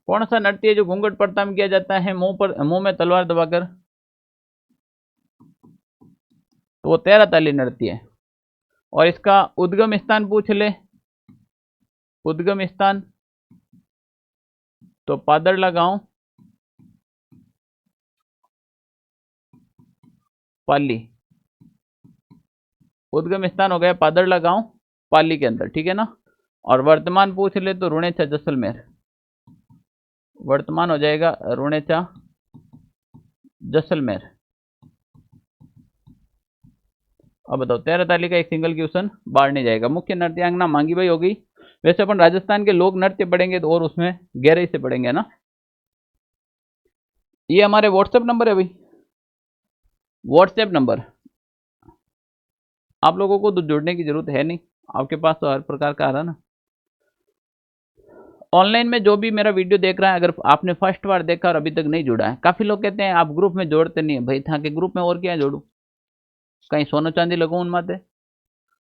कौन सा नृत्य है जो घूंघट प्रथा में किया जाता है? मुंह में तलवार दबाकर, तो वो 13 ताली नृत्य है। और इसका उद्गम स्थान पूछ ले, उद्गम स्थान तो पादरला गांव, पाली। उद्गम स्थान हो गया पादरला गांव, पाली के अंदर, ठीक है ना। और वर्तमान पूछ ले तो रुणेचा, जैसलमेर। वर्तमान हो जाएगा रुणेचा, जैसलमेर। अब बताओ 13 ताली का एक सिंगल क्वेश्चन बाहर नहीं जाएगा। मुख्य नृत्यांगना मांगी भाई हो गई। वैसे अपन राजस्थान के लोक नृत्य पढ़ेंगे तो और उसमें गहराई से पढ़ेंगे ना। ये हमारे व्हाट्सएप नंबर है भाई, व्हाट्सएप नंबर। आप लोगों को तो जुड़ने की जरूरत है नहीं, आपके पास तो हर प्रकार का आ रहा ना। ऑनलाइन में जो भी मेरा वीडियो देख रहा है, अगर आपने फर्स्ट बार देखा और अभी तक नहीं जुड़ा है, काफी लोग कहते हैं आप ग्रुप में जोड़ते नहीं है। भाई था के ग्रुप में और क्या जोड़ू, कहीं सोना चांदी लगू उन माते?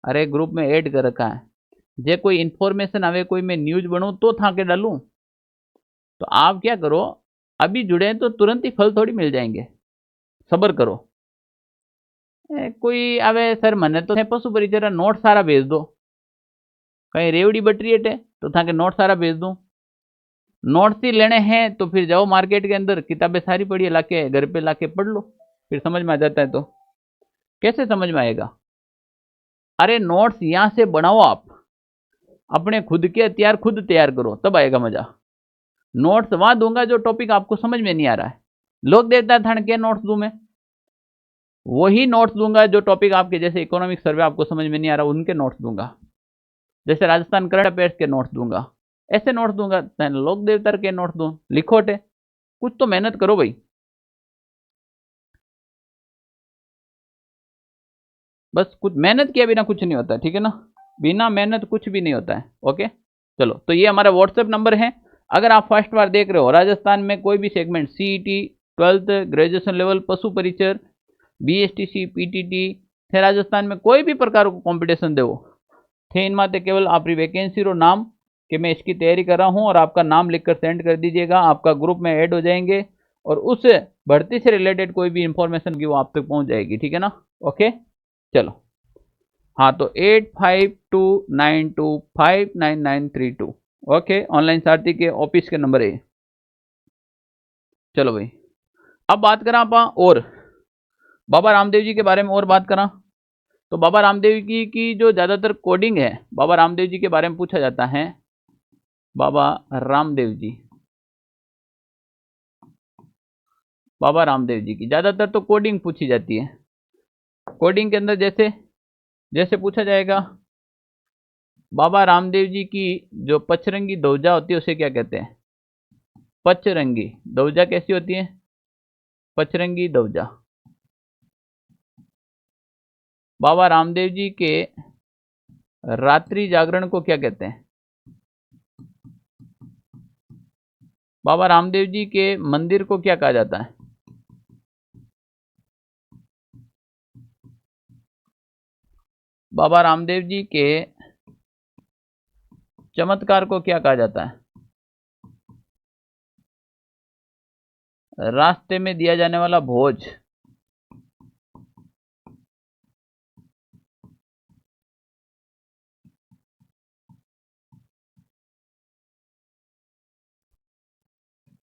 अरे ग्रुप में ऐड कर रखा है, जे कोई इन्फॉर्मेशन आवे, कोई मैं न्यूज बनू तो था के डालू। तो आप क्या करो, अभी जुड़े हैं तो तुरंत ही फल थोड़ी मिल जाएंगे, सब्र करो। कोई आवे सर मने तो पशु परिचरा नोट सारा भेज दो, कहीं रेवड़ी बटरी अटे तो था के नोट सारा भेज दूं। नोट्स ही लेने हैं तो फिर जाओ मार्केट के अंदर, किताबें सारी पढ़िए, लाके घर पे लाके पढ़ लो, फिर समझ में आ जाता है। तो कैसे समझ में आएगा? अरे नोट्स यहां से बनाओ, आप अपने खुद के हथियार खुद तैयार करो, तब आएगा मजा। नोट्स वहां दूंगा जो टॉपिक आपको समझ में नहीं आ रहा है। लोक देवता थान के नोट्स दूं मैं, वही नोट्स दूंगा जो टॉपिक आपके, जैसे इकोनॉमिक सर्वे आपको समझ में नहीं आ रहा, उनके नोट्स दूंगा। जैसे राजस्थान करंट अफेयर्स के नोट्स दूंगा, ऐसे नोट्स दूंगा। लोक देवता के नोट्स दूं, लिखोटे, कुछ तो मेहनत करो भाई। बस कुछ मेहनत किए बिना कुछ नहीं होता, ठीक है ना। बिना मेहनत कुछ भी नहीं होता है। ओके चलो, तो ये हमारा व्हाट्सएप नंबर है। अगर आप फर्स्ट बार देख रहे हो, राजस्थान में कोई भी segment, CET, 12th graduation level, पशु परिचर, बीएसटीसी, पीटीटी थे, राजस्थान में कोई भी प्रकार को कॉम्पिटिशन देवो थे, इनमें केवल आपकी वैकेंसी रो नाम कि मैं इसकी तैयारी कर रहा हूं, और आपका नाम लिखकर सेंड कर दीजिएगा। आपका ग्रुप में ऐड हो जाएंगे और उस भर्ती से रिलेटेड कोई भी इंफॉर्मेशन की वो आप तक पहुंच जाएगी, ठीक है ना। ओके चलो, हाँ तो 8529259932। ओके, ऑनलाइन सारथी के ऑफिस के नंबर है। चलो भाई, अब बात करा आप और बाबा रामदेव जी के बारे में और बात करा। तो बाबा रामदेव जी की जो ज्यादातर कोडिंग है, बाबा रामदेव जी के बारे में पूछा जाता है। बाबा रामदेव जी, बाबा रामदेव जी की ज्यादातर तो कोडिंग पूछी जाती है। कोडिंग के अंदर जैसे जैसे पूछा जाएगा, बाबा रामदेव जी की जो पचरंगी ध्वजा होती है उसे क्या कहते हैं? पचरंगी ध्वजा कैसी होती है? पचरंगी ध्वजा। बाबा रामदेव जी के रात्रि जागरण को क्या कहते हैं? बाबा रामदेव जी के मंदिर को क्या कहा जाता है? बाबा रामदेव जी के चमत्कार को क्या कहा जाता है? रास्ते में दिया जाने वाला भोज।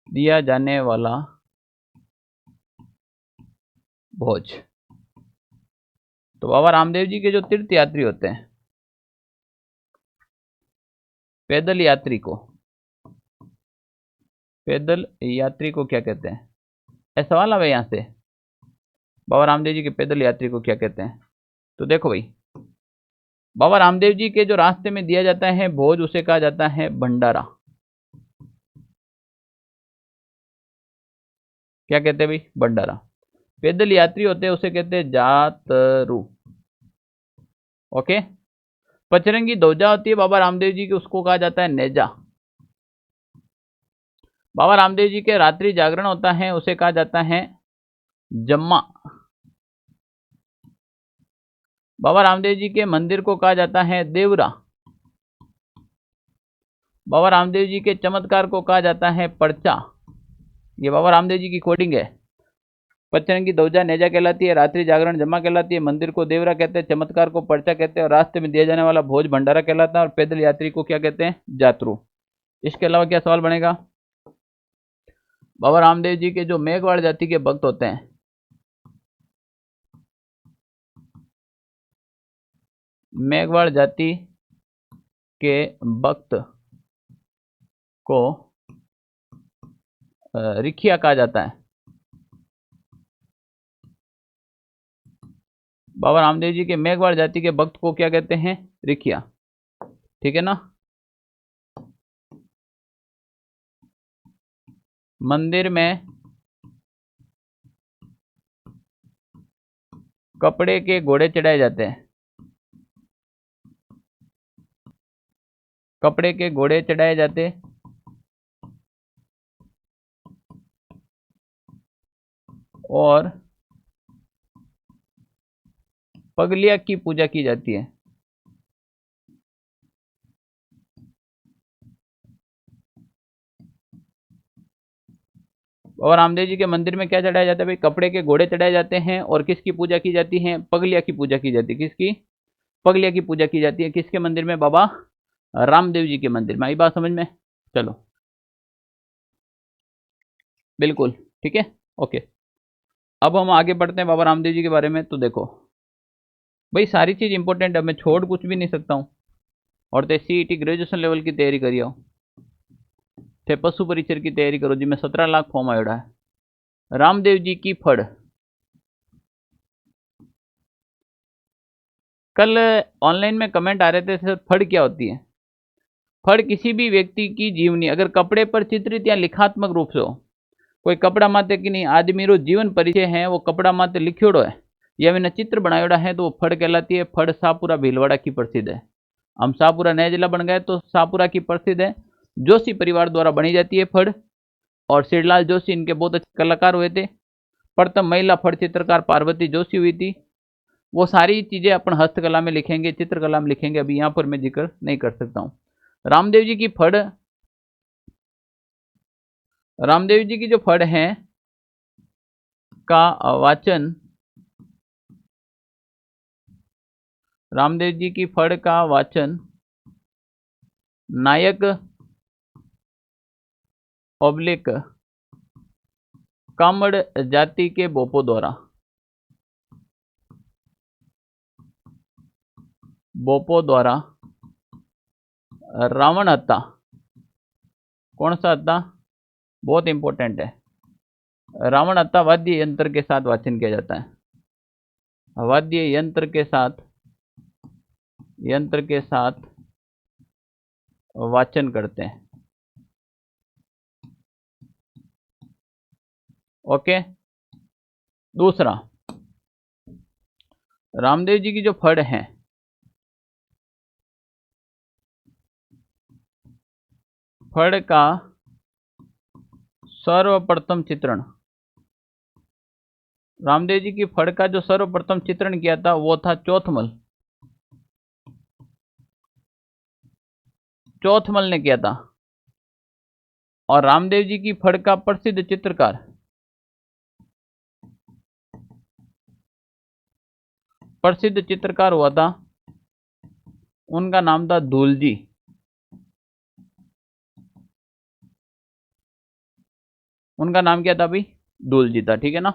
दिया जाने वाला भोज। तो बाबा रामदेव जी के जो तीर्थ यात्री होते हैं, पैदल यात्री को क्या कहते हैं? ऐसा सवाल है यहां से, बाबा रामदेव जी के पैदल यात्री को क्या कहते हैं? तो देखो भाई, बाबा रामदेव जी के जो रास्ते में दिया जाता है भोज, उसे कहा जाता है भंडारा। क्या कहते हैं भाई? भंडारा। पैदल यात्री होते हैं उसे कहते हैं जातरू। ओके। पचरंगी ध्वजा होती है बाबा रामदेव जी की, उसको कहा जाता है नेजा। बाबा रामदेव जी के रात्रि जागरण होता है, उसे कहा जाता है जम्मा। बाबा रामदेव जी के मंदिर को कहा जाता है देवरा। बाबा रामदेव जी के चमत्कार को कहा जाता है पर्चा। ये बाबा रामदेव जी की कोडिंग है। पचरंगी ध्वजा नेजा कहलाती है, रात्रि जागरण जम्मा कहलाती है, मंदिर को देवरा कहते हैं, चमत्कार को पर्चा कहते हैं, और रास्ते में दिया जाने वाला भोज भंडारा कहलाता है, और पैदल यात्री को क्या कहते हैं? जातरू। इसके अलावा क्या सवाल बनेगा? बाबा रामदेव जी के जो मेघवाड़ जाति के भक्त होते हैं, मेघवाड़ जाति के भक्त को रिखिया कहा जाता है। बाबा रामदेव जी के मेघवाड़ जाति के भक्त को क्या कहते हैं? रिखिया। ठीक है ना। मंदिर में कपड़े के घोड़े चढ़ाए जाते हैं, कपड़े के घोड़े चढ़ाए जाते, और पगलिया की पूजा की जाती है। और रामदेव जी के मंदिर में क्या चढ़ाया जाता है भाई? कपड़े के घोड़े चढ़ाए जाते हैं, और किसकी पूजा की जाती है? पगलिया की पूजा की जाती है। किसकी? पगलिया की पूजा की जाती है। किसके मंदिर में? बाबा रामदेव जी के मंदिर में। आई बात समझ में? चलो, बिल्कुल ठीक है, ओके। अब हम आगे बढ़ते हैं बाबा रामदेव जी के बारे में। तो देखो भाई, सारी चीज इंपॉर्टेंट है, मैं छोड़ कुछ भी नहीं सकता हूँ। और ते सीईटी ग्रेजुएशन लेवल की तैयारी करियो, थे पशु परिचर की तैयारी करो जी, मैं 17 लाख फॉर्म आयोड़ा है। रामदेव जी की फड़, कल ऑनलाइन में कमेंट आ रहे थे सर फड़ क्या होती है? फड़ किसी भी व्यक्ति की जीवनी अगर कपड़े पर चित्रित या लिखात्मक रूप से हो, कोई कपड़ा माते कि नहीं आदमी रो जीवन परिचय है, वो कपड़ा माते लिखियोड़ो है या मैंने चित्र बनायोड़ा है, तो वो फड़ कहलाती है। फड़ शाहपुरा भीलवाड़ा की प्रसिद्ध है। हम शाहपुरा नया जिला बन गए तो शाहपुरा की प्रसिद्ध है, जोशी परिवार द्वारा बनी जाती है फड़। और श्रीलाल जोशी इनके बहुत अच्छे कलाकार हुए थे। प्रथम महिला फड़ चित्रकार पार्वती जोशी हुई थी। वो सारी चीजें अपन हस्तकला में लिखेंगे, चित्रकला में लिखेंगे, अभी यहाँ पर मैं जिक्र नहीं कर सकता हूँ। रामदेव जी की फड़, रामदेव जी की जो फड़ है का वाचन, रामदेव जी की फड़ का वाचन नायक ऑब्लिक कामड़ जाति के बोपो द्वारा, बोपो द्वारा रावण हत्या, कौन सा हत्या? बहुत इंपॉर्टेंट है। रावण हत्या वाद्य यंत्र के साथ वाचन किया जाता है। वाद्य यंत्र के साथ, यंत्र के साथ वाचन करते हैं। ओके। दूसरा, रामदेव जी की जो फड़ है, फड़ का सर्वप्रथम चित्रण, रामदेव जी की फड़ का जो सर्वप्रथम चित्रण किया था वो था चौथमल, चौथमल ने किया था। और रामदेव जी की फड़ का प्रसिद्ध चित्रकार, प्रसिद्ध चित्रकार हुआ था, उनका नाम था धूलजी। उनका नाम क्या था भाई? धूलजी था। ठीक है ना।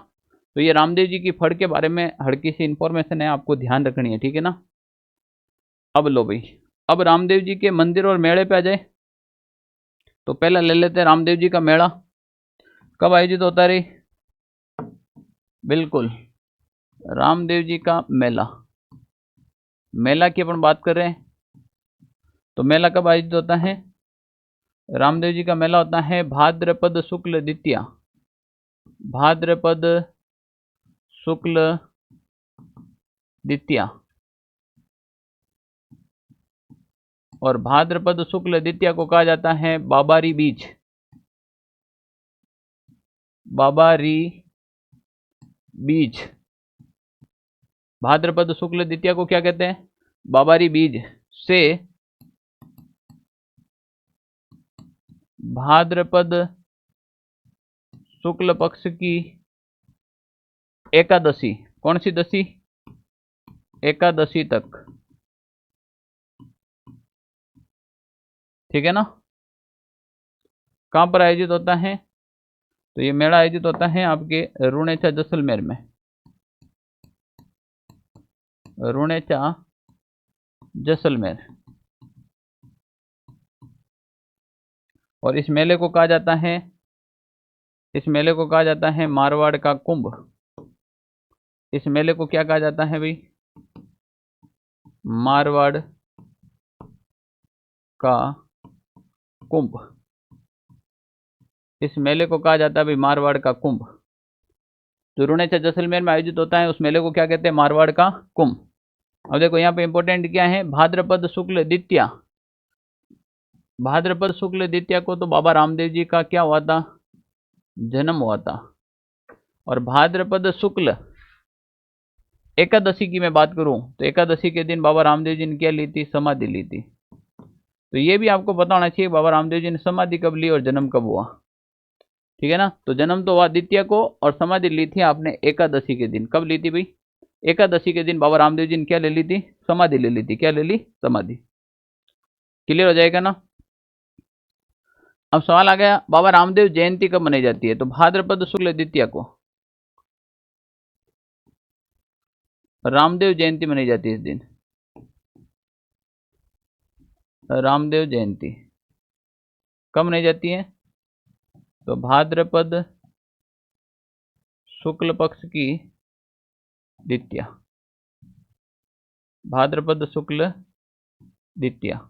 तो ये रामदेव जी की फड़ के बारे में हल्की सी इंफॉर्मेशन है, आपको ध्यान रखनी है, ठीक है ना। अब लो भाई, अब रामदेव जी के मंदिर और मेले पे आ जाए। तो पहला ले लेते हैं रामदेव जी का मेला। कब आयोजित होता है रे? बिल्कुल, रामदेव जी का मेला। मेला की अपन बात कर रहे हैं, तो मेला कब आयोजित होता है? रामदेव जी का मेला होता है भाद्रपद शुक्ल द्वितीया, भाद्रपद शुक्ल द्वितीया। और भाद्रपद शुक्ल द्वितीया को कहा जाता है बाबारी बीज, बाबारी बीज। भाद्रपद शुक्ल द्वितीया को क्या कहते हैं? बाबारी बीज से भाद्रपद शुक्ल पक्ष की एकादशी, कौन सी दशी? एकादशी तक, ठीक है ना। कहां पर आयोजित होता है? तो ये मेला आयोजित होता है आपके रुणेचा जैसलमेर में, रुणेचा जैसलमेर। और इस मेले को कहा जाता है, इस मेले को कहा जाता है मारवाड़ का कुंभ। इस मेले को क्या कहा जाता है भाई? मारवाड़ का कुंभ। इस मेले को कहा जाता है भाई मारवाड़ का कुंभ। तो रुणेचा जैसलमेर में आयोजित होता है, उस मेले को क्या कहते हैं? मारवाड़ का कुंभ। अब देखो यहाँ पे इंपॉर्टेंट क्या है, भाद्रपद शुक्ल द्वितीया। भाद्रपद शुक्ल द्वितीया को तो बाबा रामदेव जी का क्या हुआ था? जन्म हुआ था। और भाद्रपद शुक्ल एकादशी की मैं बात करूं तो एकादशी के दिन बाबा रामदेव जी ने क्या ली थी? समाधि ली थी। तो ये भी आपको पता होना चाहिए बाबा रामदेव जी ने समाधि कब ली और जन्म कब हुआ, ठीक है ना। तो जन्म तो हुआ द्वितीया को और समाधि ली थी आपने एकादशी के दिन। कब ली थी भाई? एकादशी के दिन बाबा रामदेव जी ने क्या ले ली थी? समाधि ले ली थी। क्या ले ली? समाधि। क्लियर हो जाएगा ना। अब सवाल आ गया, बाबा रामदेव जयंती कब मनाई जाती है? तो भाद्रपद शुक्ल द्वितीया को रामदेव जयंती मनाई जाती है। इस दिन रामदेव जयंती कब मनाई जाती है? तो भाद्रपद शुक्ल पक्ष की द्वितीया, भाद्रपद शुक्ल द्वितीया,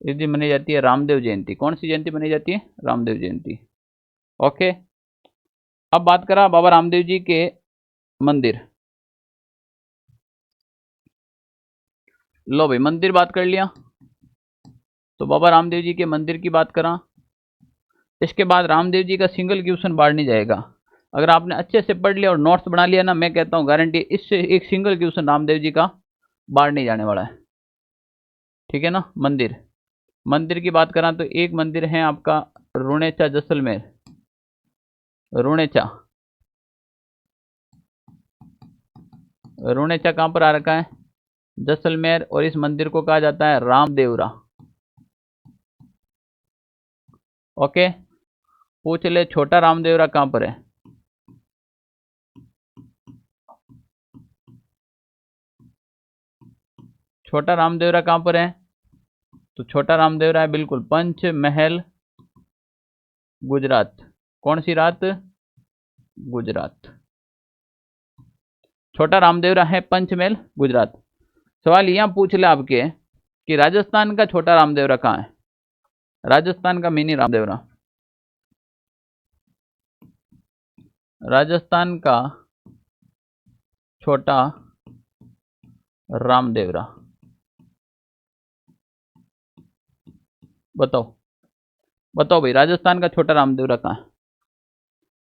इस दिन मनाई जाती है रामदेव जयंती। कौन सी जयंती मनाई जाती है? रामदेव जयंती। ओके। अब बात करा बाबा रामदेव जी के मंदिर। लो भाई, मंदिर बात कर लिया, तो बाबा रामदेव जी के मंदिर की बात करा। इसके बाद रामदेव जी का सिंगल क्वेश्चन बाहर नहीं जाएगा। अगर आपने अच्छे से पढ़ लिया और नोट्स बना लिया ना, मैं कहता हूं गारंटी इससे एक सिंगल क्वेश्चन रामदेव जी का बाहर नहीं जाने वाला है, ठीक है ना। मंदिर, मंदिर की बात करा तो एक मंदिर है आपका रुणेचा जैसलमेर, रुणेचा। रुणेचा कहां पर आ रखा है? जैसलमेर। और इस मंदिर को कहा जाता है रामदेवरा। ओके। पूछ ले छोटा रामदेवरा कहां पर है? छोटा रामदेवरा कहां पर है? तो छोटा रामदेवरा है बिल्कुल पंचमहल, गुजरात। कौन सी रात? गुजरात। छोटा रामदेवरा है पंचमहल, गुजरात। सवाल यहां पूछ ले आपके कि राजस्थान का छोटा रामदेवरा कहां है? राजस्थान का मिनी रामदेवरा, राजस्थान का छोटा रामदेवरा, बताओ बताओ भाई, राजस्थान का छोटा रामदेवरा कहां है?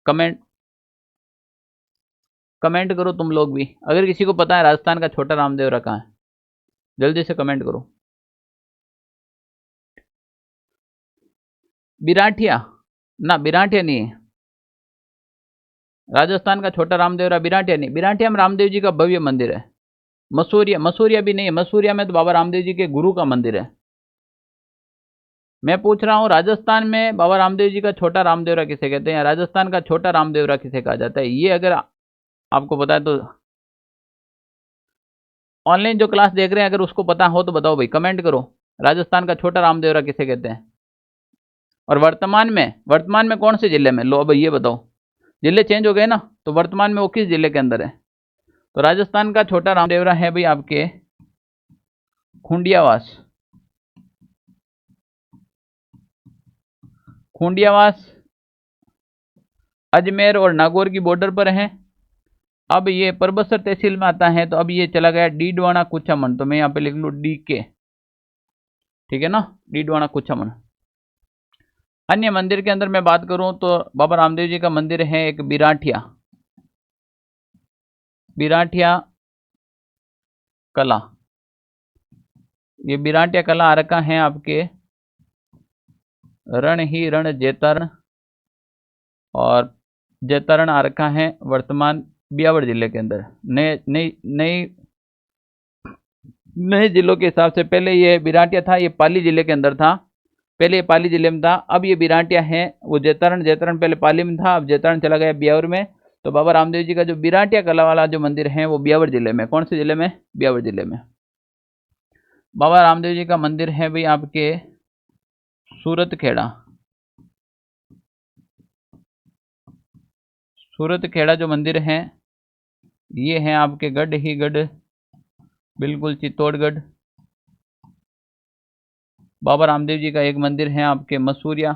कमेंट कमेंट करो तुम लोग भी, अगर किसी को पता है राजस्थान का छोटा रामदेवरा कहां है, जल्दी से कमेंट करो। बिराठिया ना, बिराठिया नहीं है। राजस्थान का छोटा रामदेवरा बिराठिया नहीं, बिराठिया में रामदेव जी का भव्य मंदिर है। मसूरिया, मसूरिया भी नहीं है, मसूरिया में तो बाबा रामदेव जी के गुरु का मंदिर है। मैं पूछ रहा हूं राजस्थान में बाबा रामदेव जी का छोटा रामदेवरा किसे कहते हैं, राजस्थान का छोटा रामदेवरा किसे कहा जाता है? ये अगर आपको पता है तो ऑनलाइन जो क्लास देख रहे हैं अगर उसको पता हो तो बताओ भाई, कमेंट करो। राजस्थान का छोटा रामदेवरा किसे कहते हैं? और वर्तमान में कौन से जिले में? लो भाई ये बताओ, जिले चेंज हो गए ना, तो वर्तमान में वो किस जिले के अंदर है? तो राजस्थान का छोटा रामदेवरा है भाई आपके खूंडियावास। खूंडियावास अजमेर और नागौर की बॉर्डर पर है। अब ये परबसर तहसील में आता है, तो अब ये चला गया डीडवाना कुचामन, तो मैं यहाँ पे लिख लूँ डी के, ठीक है ना, डीडवाना कुचामन। अन्य मंदिर के अंदर मैं बात करूं तो बाबा रामदेव जी का मंदिर है एक बिराठिया कला। ये बिराठिया कला आ रखा है आपके रण ही रण जेतारण, और जेतारण आ रखा है वर्तमान ब्यावर जिले के अंदर। नए नई नई नए जिलों के हिसाब से पहले ये बिराटिया था, ये पाली जिले के अंदर था, पहले ये पाली जिले में था, अब ये बिराटिया है। वो जेतारण पहले पाली में था, अब जेतारण चला गया ब्यावर में। तो बाबा रामदेव जी का जो बिराटिया कला वाला जो मंदिर है वो ब्यावर जिले में। कौन से जिले में? ब्यावर जिले में। बाबा रामदेव जी का मंदिर है भाई आपके सूरत खेड़ा जो मंदिर है ये है आपके गढ़ ही गढ़, बिल्कुल चित्तौड़गढ़। बाबा रामदेव जी का एक मंदिर है आपके मसूरिया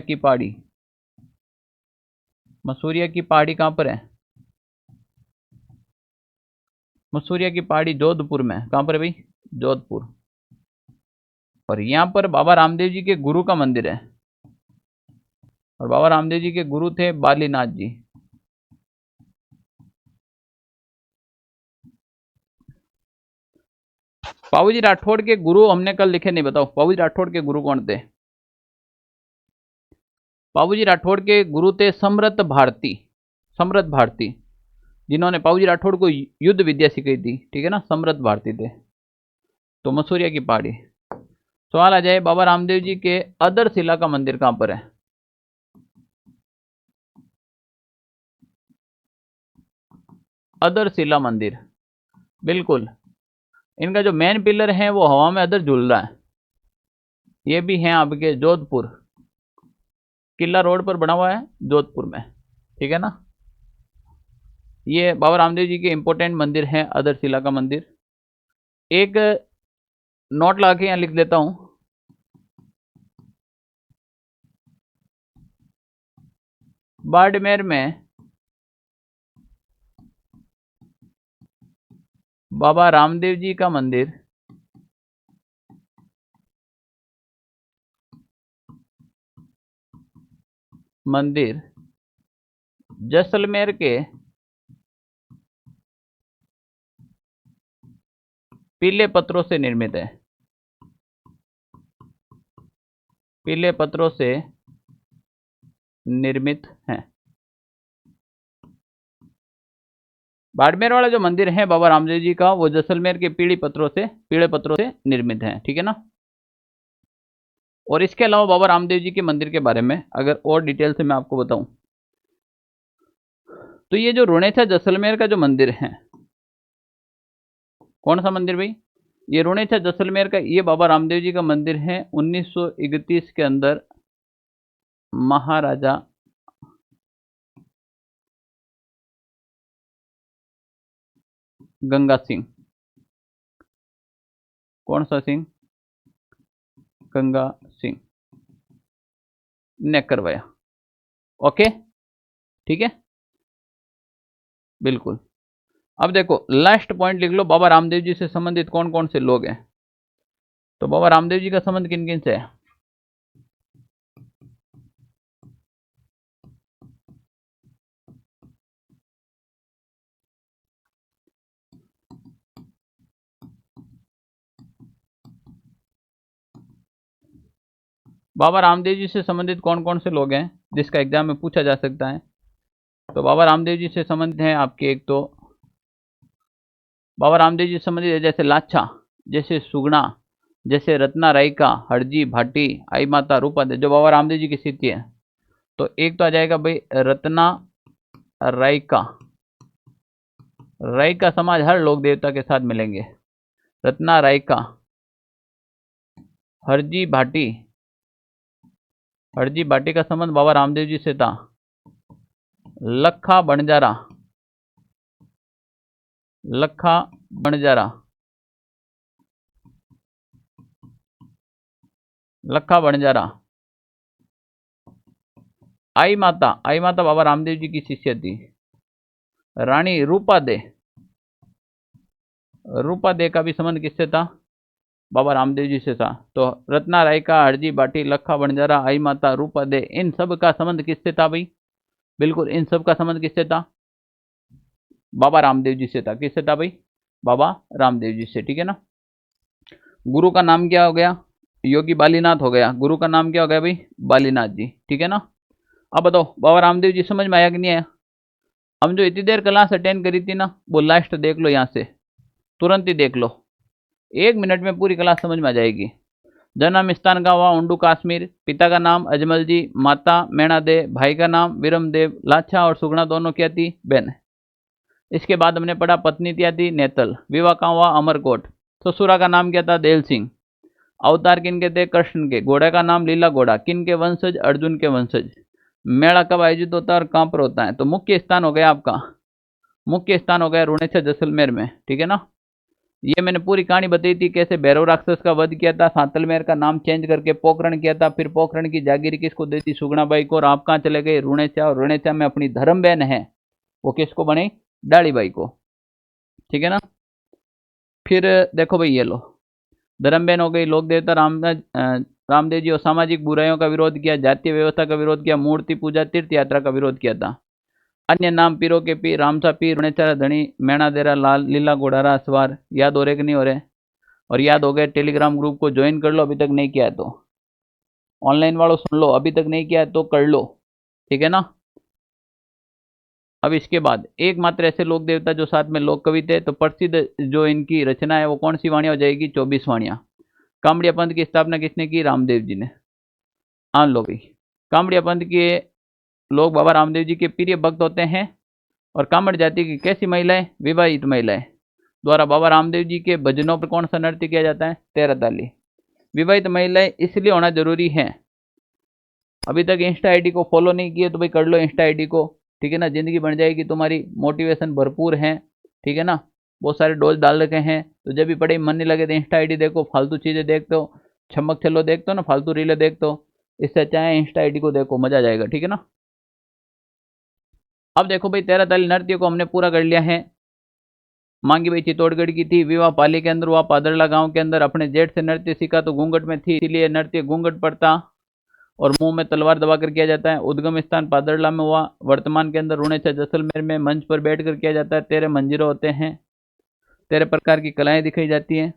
की पहाड़ी। मसूरिया की पहाड़ी कहाँ पर है? मसूरिया की पहाड़ी जोधपुर में। कहाँ पर है भाई? जोधपुर। और यहाँ पर बाबा रामदेव जी के गुरु का मंदिर है, और बाबा रामदेव जी के गुरु थे बालीनाथ जी। पावूजी राठौड़ के गुरु हमने कल लिखे नहीं, बताओ पावूजी राठौड़ के गुरु कौन थे? पावूजी राठौड़ के गुरु थे समृद्ध भारती, जिन्होंने पावूजी राठौड़ को युद्ध विद्या सिखाई थी, ठीक है ना, समृद्ध भारती थे। तो मसूरिया की पहाड़ी। सवाल आ जाए बाबा रामदेव जी के अदरशिला का मंदिर कहां पर है? अदरशिला मंदिर, बिल्कुल। इनका जो मेन पिलर है वो हवा में अदर झूल रहा है। ये भी है आपके जोधपुर, किला रोड पर बना हुआ है जोधपुर में, ठीक है ना। ये बाबा रामदेव जी के इंपॉर्टेंट मंदिर हैं, अदरशिला का मंदिर। एक नोट लगा के यहाँ लिख देता हूं, बाड़मेर में बाबा रामदेव जी का मंदिर जैसलमेर के पीले पत्थरों से निर्मित है। पीले पत्थरों से निर्मित है। बाड़मेर वाला जो मंदिर है बाबा रामदेव जी का, वो जैसलमेर के पीले पत्थरों से निर्मित है, ठीक है ना। और इसके अलावा बाबा रामदेव जी के मंदिर के बारे में अगर और डिटेल से मैं आपको बताऊं तो ये जो रुणेछा जैसलमेर का जो मंदिर है, कौन सा मंदिर भाई? ये रुणेछा जैसलमेर का ये बाबा रामदेव जी का मंदिर है। 1931 के अंदर महाराजा गंगा सिंह, कौन सा सिंह? गंगा सिंह ने करवाया। ओके, ठीक है, बिल्कुल। अब देखो लास्ट पॉइंट लिख लो, बाबा रामदेव जी से संबंधित कौन कौन से लोग हैं। तो बाबा रामदेव जी का संबंध किन किन से है? बाबा रामदेव जी से संबंधित कौन कौन से लोग हैं जिसका एग्जाम में पूछा जा सकता है? तो बाबा रामदेव जी से संबंधित हैं आपके, एक तो बाबा रामदेव जी से संबंधित है जैसे लाछा, जैसे सुगना, जैसे रत्ना रायका, हरजी भाटी, आई माता रूपा, जो बाबा रामदेव जी की स्थिति है। तो एक तो आ जाएगा भाई रत्ना रायका। रायका समाज हर लोक देवता के साथ मिलेंगे। रत्ना रायका। हरजी भाटी। हरजी भाटी का संबंध बाबा रामदेव जी से था। लखा बंजारा। लखा बंजारा। लखा बंजारा। आई माता। आई माता बाबा रामदेव जी की शिष्य थी। रानी रूपा दे। रूपा दे का भी संबंध किससे था? बाबा रामदेव जी से था। तो रत्ना रायका, हरजी बाटी, लखा बंजारा, आई माता, रूपा दे, इन सब का संबंध किससे था भाई? बिल्कुल इन सब का संबंध किससे था? बाबा रामदेव जी से था। किससे था भाई? बाबा रामदेव जी से। ठीक है ना। गुरु का नाम क्या हो गया? योगी बालीनाथ हो गया। गुरु का नाम क्या हो गया भाई? बालीनाथ जी। ठीक है ना। अब बताओ बाबा रामदेव जी समझ में आया कि नहीं आया? हम जो इतनी देर क्लास अटेंड करी थी ना, वो लास्ट देख लो, यहाँ से तुरंत ही देख लो, 1 मिनट में पूरी क्लास समझ में आ जाएगी। जन्म स्थान का हुआ उंडू कश्मीर। पिता का नाम अजमल जी, माता मैणा दे, भाई का नाम विरमदेव। लाछा और सुगना दोनों क्या थी? बहन। इसके बाद हमने पढ़ा पत्नी क्या थी? नेतल। विवाह का हुआ अमरकोट। ससुरा का नाम क्या था? देल सिंह। अवतार किन के थे? कृष्ण के। घोड़े का नाम लीला घोड़ा। किन के वंशज? अर्जुन के वंशज। मेला कब आयोजित होता है और कहाँ पर होता है? तो मुख्य स्थान हो गया आपका, मुख्य स्थान हो गया रुणेछा जैसलमेर में। ठीक है ना। ये मैंने पूरी कहानी बताई थी, कैसे भैरव राक्षस का वध किया था, सांतलमेर का नाम चेंज करके पोखरण किया था, फिर पोखरण की जागीर किसको दी थी? सुगना बाई को। और आप कहाँ चले गए? रुणेछा। और रुणेछा में अपनी धर्म बहन है, वो किसको बनी? डाली बाई को। ठीक है ना। फिर देखो भाई, ये लो धर्म बहन हो गई। लोक देवता रामदेव जी और सामाजिक बुराइयों का विरोध किया, जातीय व्यवस्था का विरोध किया, मूर्ति पूजा, तीर्थ यात्रा का विरोध किया था। अन्य नाम पीरों के पीर, रामसा पीर, रुणेचारा धनी, मैणा देरा लाल, लीला घोड़ारा सवार। याद हो रहे कि नहीं हो रहे? और याद हो गए? टेलीग्राम ग्रुप को ज्वाइन कर लो, अभी तक नहीं किया है तो। ऑनलाइन वालों सुन लो, अभी तक नहीं किया है तो कर लो। ठीक है ना। अब इसके बाद एकमात्र ऐसे लोक देवता जो साथ में लोक कवि थे, तो प्रसिद्ध जो इनकी रचना है वो कौन सी वाणियाँ हो जाएगी? 24 वाणियाँ। कामड़िया पंथ की स्थापना किसने की? रामदेव जी ने। आन लो भाई, कामड़िया पंथ के लोग बाबा रामदेव जी के प्रिय भक्त होते हैं। और कामड़ जाति की कैसी महिलाएं? विवाहित महिलाएं द्वारा बाबा रामदेव जी के भजनों पर कौन सा नृत्य किया जाता है? 13 ताली। विवाहित महिलाएं इसलिए होना जरूरी है, अभी तक इंस्टा आईडी को फॉलो नहीं किए तो भाई कर लो इंस्टा आईडी को। ठीक है ना। जिंदगी बन जाएगी तुम्हारी, मोटिवेशन भरपूर है। ठीक है ना। बहुत सारे डोज डाल रखे हैं, तो जब भी पढ़ाई मन नहीं लगे तो इंस्टा आईडी देखो, फालतू चीजें देखते हो, छमक छल्लो देखते हो ना, फालतू रीलें देखते हो, इससे अच्छा है इंस्टा आईडी को देखो, मजा आ जाएगा। ठीक है ना। अब देखो भाई, 13 ताली नृत्य को हमने पूरा कर लिया है। मांगी भाई चित्तौड़गढ़ की थी, विवाह पाली के अंदर हुआ, पादरला गांव के अंदर अपने जेठ से नृत्य सीखा तो घूंघट में थी, इसीलिए नृत्य घूंघट पड़ता और मुंह में तलवार दबाकर किया जाता है। उद्गम स्थान पादरला में हुआ, वर्तमान के अंदर रुणेछा जैसलमेर में मंच पर बैठकर किया जाता है। 13 मंजिरों होते हैं, 13 प्रकार की कलाएं दिखाई जाती हैं।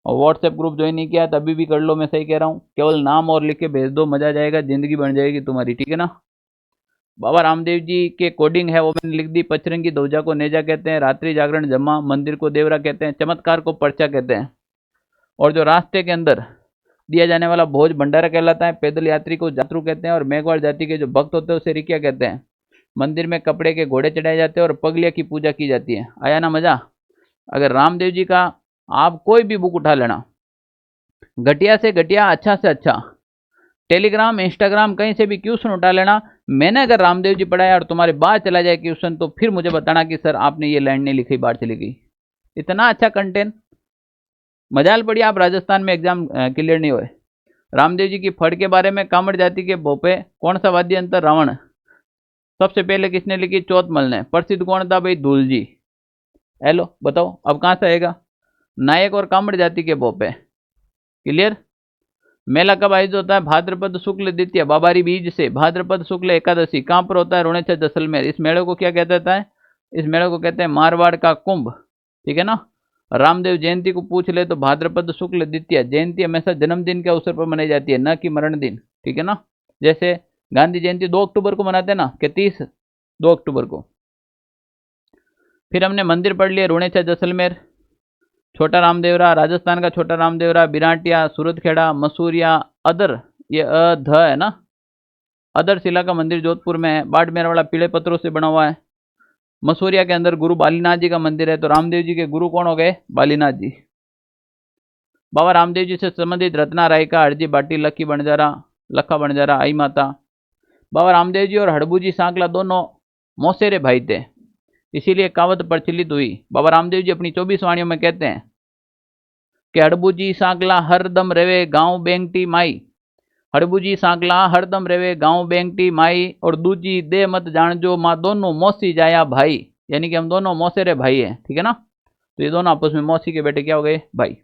और व्हाट्सएप ग्रुप ज्वाइन नहीं किया तो अभी भी कर लो, मैं सही कह रहा हूँ। केवल नाम और लिख के भेज दो, मजा आ जाएगा, जिंदगी बन जाएगी तुम्हारी। ठीक है ना। बाबा रामदेव जी के कोडिंग है वो मैंने लिख दी। पचरंगी ध्वजा को नेजा कहते हैं, रात्रि जागरण जमा, मंदिर को देवरा कहते हैं, चमत्कार को पर्चा कहते हैं। और जो रास्ते के अंदर दिया जाने वाला भोज भंडारा कहलाता है। पैदल यात्री को जात्रु कहते हैं, और मेघवाड़ जाति के जो भक्त होते हैं उसे रिकिया कहते हैं। मंदिर में कपड़े के घोड़े चढ़ाए जाते हैं और पगलिया की पूजा की जाती है। आया ना मजा? अगर रामदेव जी का आप कोई भी बुक उठा लेना, घटिया से घटिया, अच्छा से अच्छा, टेलीग्राम, इंस्टाग्राम, कहीं से भी क्वेश्चन उठा लेना। मैंने अगर रामदेव जी पढ़ाया और तुम्हारे बाहर चला जाए क्वेश्चन, तो फिर मुझे बताना कि सर आपने ये लाइन नहीं लिखी, बाहर चली गई। इतना अच्छा कंटेंट। मजाल पड़ी आप राजस्थान में एग्जाम क्लियर नहीं हुए। रामदेव जी की फड़ के बारे में, कामड़ जाति के भोपे, कौन सा वाद्य यंत्र? रावण। सबसे पहले किसने लिखी? चौथमल ने। प्रसिद्ध कौन था भाई? धूल जी। हेलो बताओ अब कहां से आएगा? नायक और कामड़ जाति के भोपे। क्लियर। मेला कब आयोजित होता है? भाद्रपद शुक्ल द्वितीय, बाबारी बीज से, भाद्रपद शुक्ल एकादशी। कहां पर होता है? रुणेछा जैसलमेर। इस मेले को क्या कहता है? इस मेले को कहते हैं मारवाड़ का कुंभ। ठीक है ना। रामदेव जयंती को पूछ ले तो भाद्रपद शुक्ल द्वितीय। जयंती हमेशा जन्मदिन के अवसर पर मनाई जाती है, न कि मरण दिन। ठीक है ना। जैसे गांधी जयंती 2 अक्टूबर को मनाते हैं ना, कि 2 अक्टूबर को। फिर हमने मंदिर पढ़ लिए, रुणेछा जैसलमेर, छोटा रामदेवरा, राजस्थान का छोटा रामदेवरा, बिराटिया, सूरतखेड़ा, मसूरिया, अदर, ये अध है ना, अदरशिला का मंदिर जोधपुर में है। बाड़मेर वाला पीले पत्थरों से बना हुआ है। मसूरिया के अंदर गुरु बालीनाथ जी का मंदिर है। तो रामदेव जी के गुरु कौन हो गए? बालीनाथ जी। बाबा रामदेव जी से संबंधित रत्ना राय का हरजी बाटी लखा बंजारा आई माता। बाबा रामदेव जी और हड़बू जी सांकला दोनों मौसेरे भाई थे, इसीलिए कहावत प्रचलित हुई। बाबा रामदेव जी अपनी 24 वाणियों में कहते हैं कि हड़बू जी सांकला हरदम रेवे गांव बेंगटी माई। हड़बू जी सांकला हरदम रेवे गांव बेंगटी माई और दूजी दे मत जानजो माँ दोनों मौसी जाया भाई। यानी कि हम दोनों मौसेरे भाई हैं, ठीक है ना। तो ये दोनों आपस में मौसी के बेटे क्या हो गए? भाई।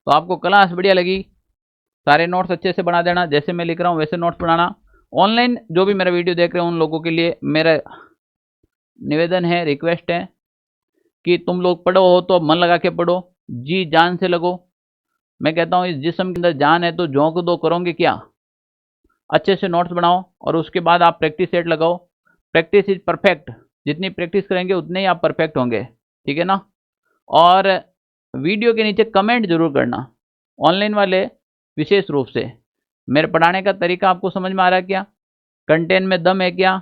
तो आपको क्लास बढ़िया लगी, सारे नोट्स अच्छे से बना देना, जैसे मैं लिख रहा हूँ वैसे नोट्स बनाना। ऑनलाइन जो भी मेरा वीडियो देख रहे हैं उन लोगों के लिए मेरा निवेदन है, रिक्वेस्ट है कि तुम लोग पढ़ो हो तो मन लगा के पढ़ो, जी जान से लगो। मैं कहता हूँ इस जिस्म के अंदर जान है तो झोंक दो, करोगे क्या? अच्छे से नोट्स बनाओ और उसके बाद आप प्रैक्टिस सेट लगाओ। प्रैक्टिस इज परफेक्ट, जितनी प्रैक्टिस करेंगे उतने ही आप परफेक्ट होंगे, ठीक है ना। और वीडियो के नीचे कमेंट जरूर करना, ऑनलाइन वाले विशेष रूप से। मेरे पढ़ाने का तरीका आपको समझ में आ रहा है क्या? कंटेंट में दम है क्या?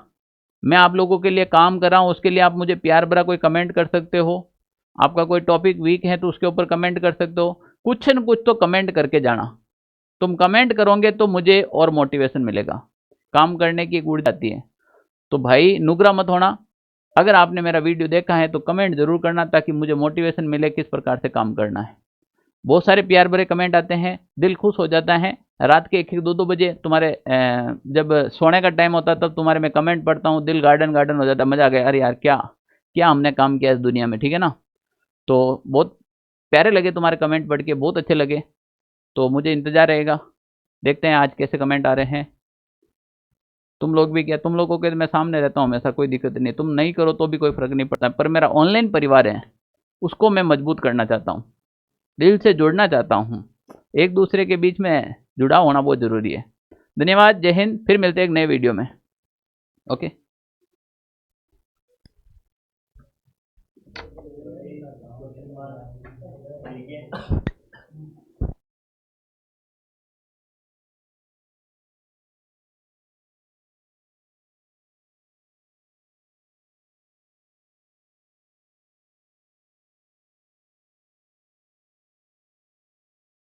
मैं आप लोगों के लिए काम कर रहा हूँ, उसके लिए आप मुझे प्यार भरा कोई कमेंट कर सकते हो। आपका कोई टॉपिक वीक है तो उसके ऊपर कमेंट कर सकते हो। कुछ न कुछ तो कमेंट करके जाना। तुम कमेंट करोगे तो मुझे और मोटिवेशन मिलेगा, काम करने की एक ऊर्जा आती है। तो भाई नुगरा मत होना। अगर आपने मेरा वीडियो देखा है तो कमेंट जरूर करना, ताकि मुझे मोटिवेशन मिले किस प्रकार से काम करना है। बहुत सारे प्यार भरे कमेंट आते हैं, दिल खुश हो जाता है। रात के 1-1, 2-2 बजे तुम्हारे जब सोने का टाइम होता है तब तुम्हारे मैं कमेंट पढ़ता हूँ, दिल गार्डन गार्डन हो जाता है, मजा आ गया, अरे यार क्या क्या हमने काम किया इस दुनिया में, ठीक है ना। तो बहुत प्यारे लगे तुम्हारे कमेंट पढ़ के, बहुत अच्छे लगे। तो मुझे इंतजार रहेगा, देखते हैं आज कैसे कमेंट आ रहे हैं। तुम लोग भी क्या, तुम लोगों के मैं सामने रहता हूँ हमेशा, कोई दिक्कत नहीं, तुम नहीं करो तो भी कोई फर्क नहीं पड़ता, पर मेरा ऑनलाइन परिवार है उसको मैं मजबूत करना चाहता हूँ, दिल से जुड़ना चाहता हूँ। एक दूसरे के बीच में जुड़ाव होना बहुत जरूरी है। धन्यवाद, जय हिंद, फिर मिलते हैं एक नए वीडियो में। ओके।